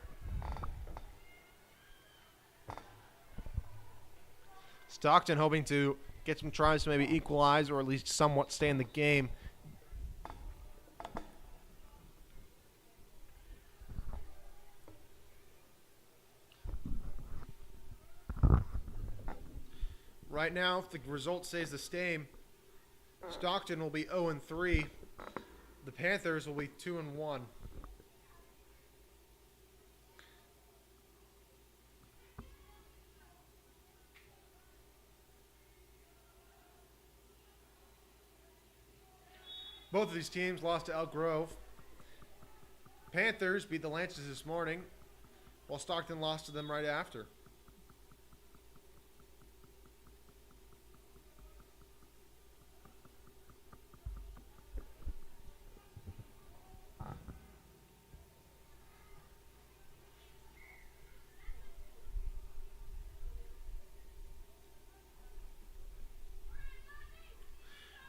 Stockton hoping to get some tries to maybe equalize or at least somewhat stay in the game. Right now, if the result stays the same, Stockton will be 0-3. The Panthers will be 2-1. Both of these teams lost to Elk Grove. Panthers beat the Lancers this morning, while Stockton lost to them right after.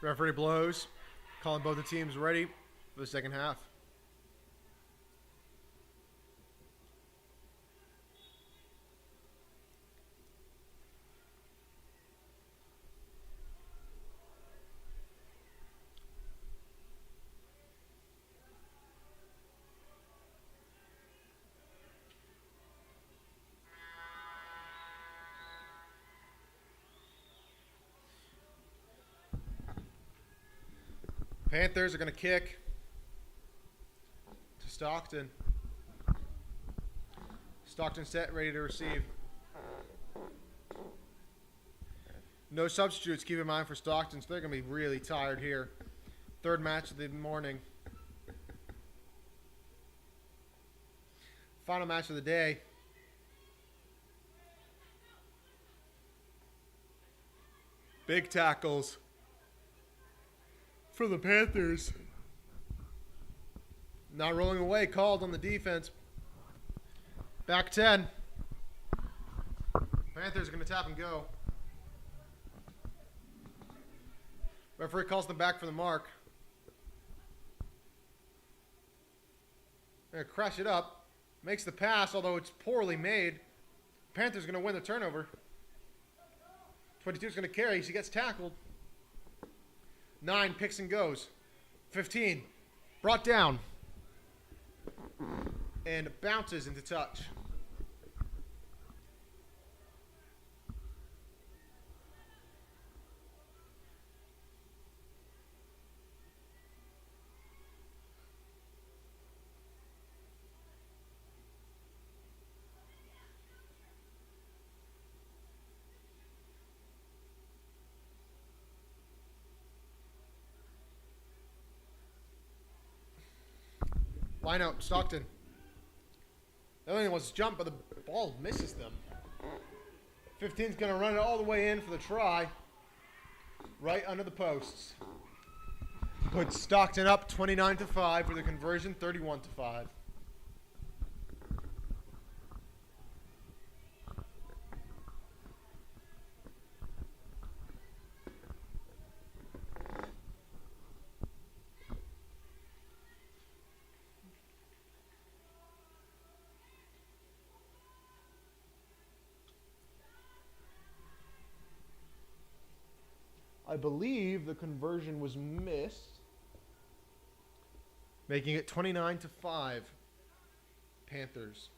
Referee blows, calling both the teams ready for the second half. Panthers are going to kick to Stockton. Stockton set, ready to receive. No substitutes, keep in mind, for Stockton, so they're going to be really tired here. Third match of the morning. Final match of the day. Big tackles for the Panthers. Not rolling away, called on the defense. Back 10. Panthers are going to tap and go. Referee calls them back for the mark. They're going to crash it up. Makes the pass, although it's poorly made. Panthers are going to win the turnover. 22 is going to carry. She gets tackled. 9 picks and goes. 15 brought down and bounces into touch. Line out, Stockton. The only one wants to jump, but the ball misses them. 15's going to run it all the way in for the try. Right under the posts. Puts Stockton up 29-5 with a conversion 31-5. I believe the conversion was missed, making it 29-5, Panthers.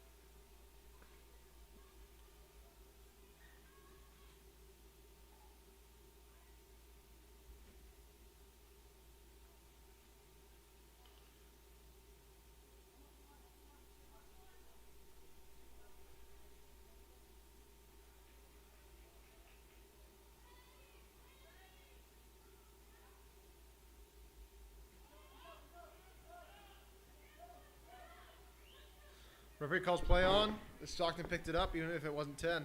Referee calls play on. Stockton picked it up, even if it wasn't 10.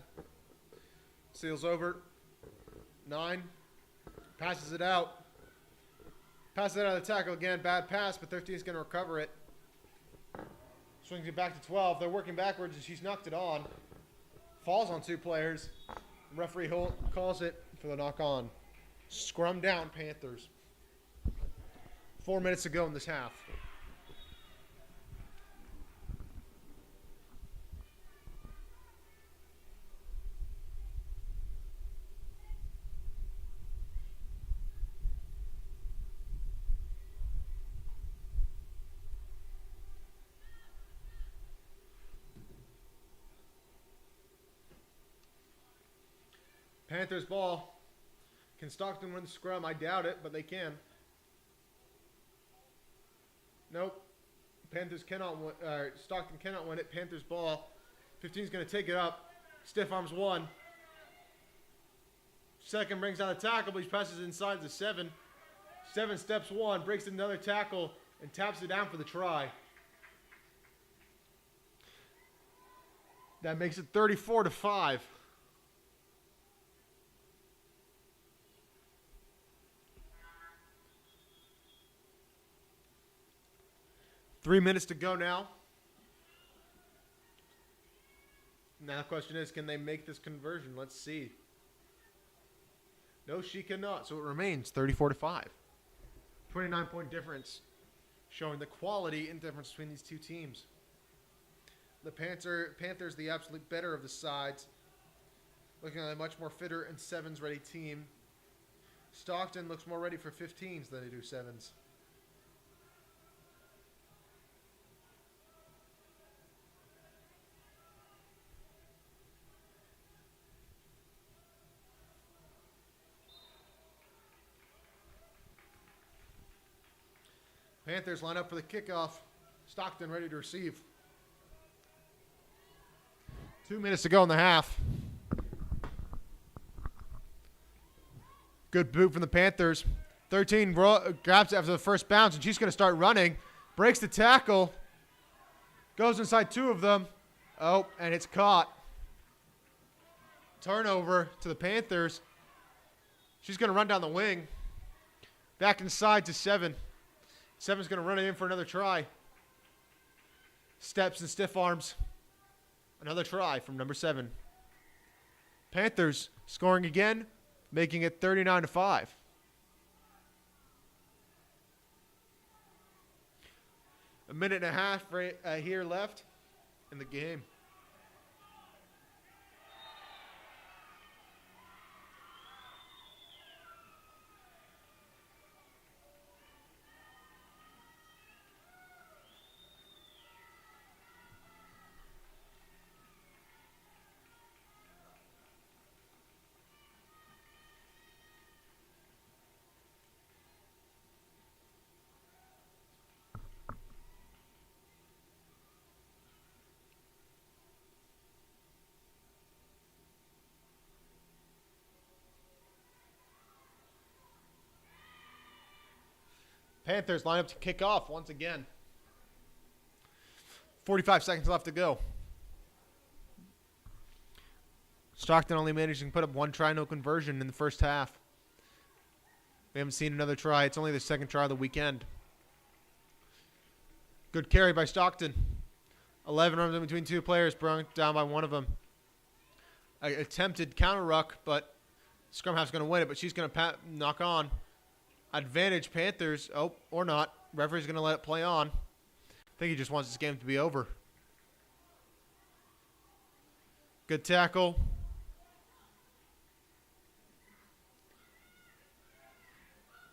Seals over. 9. Passes it out. Passes it out of the tackle again. Bad pass, but 13 is going to recover it. Swings it back to 12. They're working backwards, and she's knocked it on. Falls on 2 players. Referee calls it for the knock on. Scrum down, Panthers. 4 minutes to go in this half. Panthers ball. Can Stockton win the scrum? I doubt it, but they can. Nope. Panthers cannot win. Stockton cannot win it. Panthers ball. 15 is going to take it up. Stiff arms 1. Second brings down a tackle, but he passes inside the 7. 7 steps 1, breaks another tackle, and taps it down for the try. That makes it 34-5. Three minutes to go now. Now the question is, can they make this conversion? Let's see. No, she cannot. So it remains 34-5. 29-point difference, showing the quality and difference between these two teams. The Panthers, the absolute better of the sides, looking at a much more fitter and 7's ready team. Stockton looks more ready for 15s than they do 7's. Panthers line up for the kickoff. Stockton ready to receive. 2 minutes to go in the half. Good boot from the Panthers. 13 grabs after the first bounce, and she's going to start running. Breaks the tackle. Goes inside two of them. Oh, and it's caught. Turnover to the Panthers. She's going to run down the wing. Back inside to 7. 7's going to run it in for another try. Steps and stiff arms. Another try from number 7. Panthers scoring again, making it 39-5. A minute and a half here left in the game. Panthers line up to kick off once again. 45 seconds left to go. Stockton only managing to put up one try, no conversion in the first half. We haven't seen another try. It's only the second try of the weekend. Good carry by Stockton. 11 runs in between two players, brought down by one of them. Attempted counter ruck, but scrum half's going to win it, but she's going to knock on. Advantage Panthers. Oh, or not. Referee's going to let it play on. I think he just wants this game to be over. Good tackle.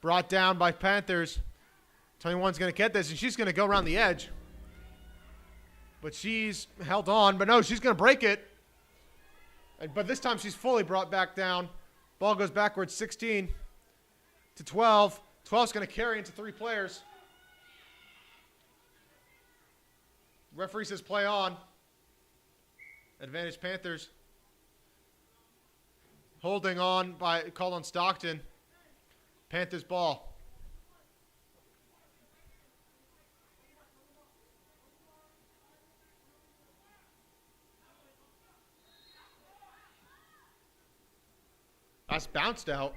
Brought down by Panthers. 21's going to get this, and she's going to go around the edge. But she's held on. But no, she's going to break it. But this time she's fully brought back down. Ball goes backwards 16 to 12. 12's going to carry into three players. Referee says play on. Advantage Panthers. Holding on by called on Stockton. Panthers ball. That's bounced out.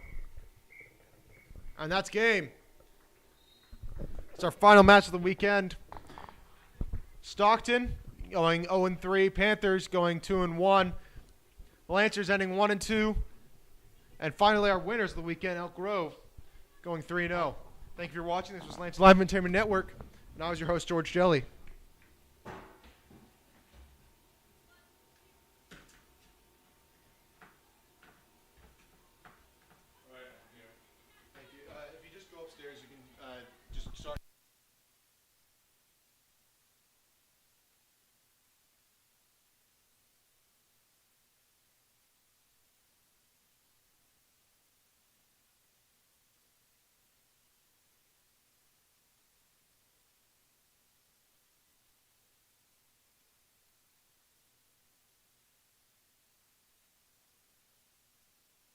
And that's game. It's our final match of the weekend. Stockton going 0-3. Panthers going 2-1. Lancers ending 1-2. And finally, our winners of the weekend, Elk Grove, going 3-0. Thank you for watching. This was Lance Live Entertainment Network. And I was your host, George Jelly.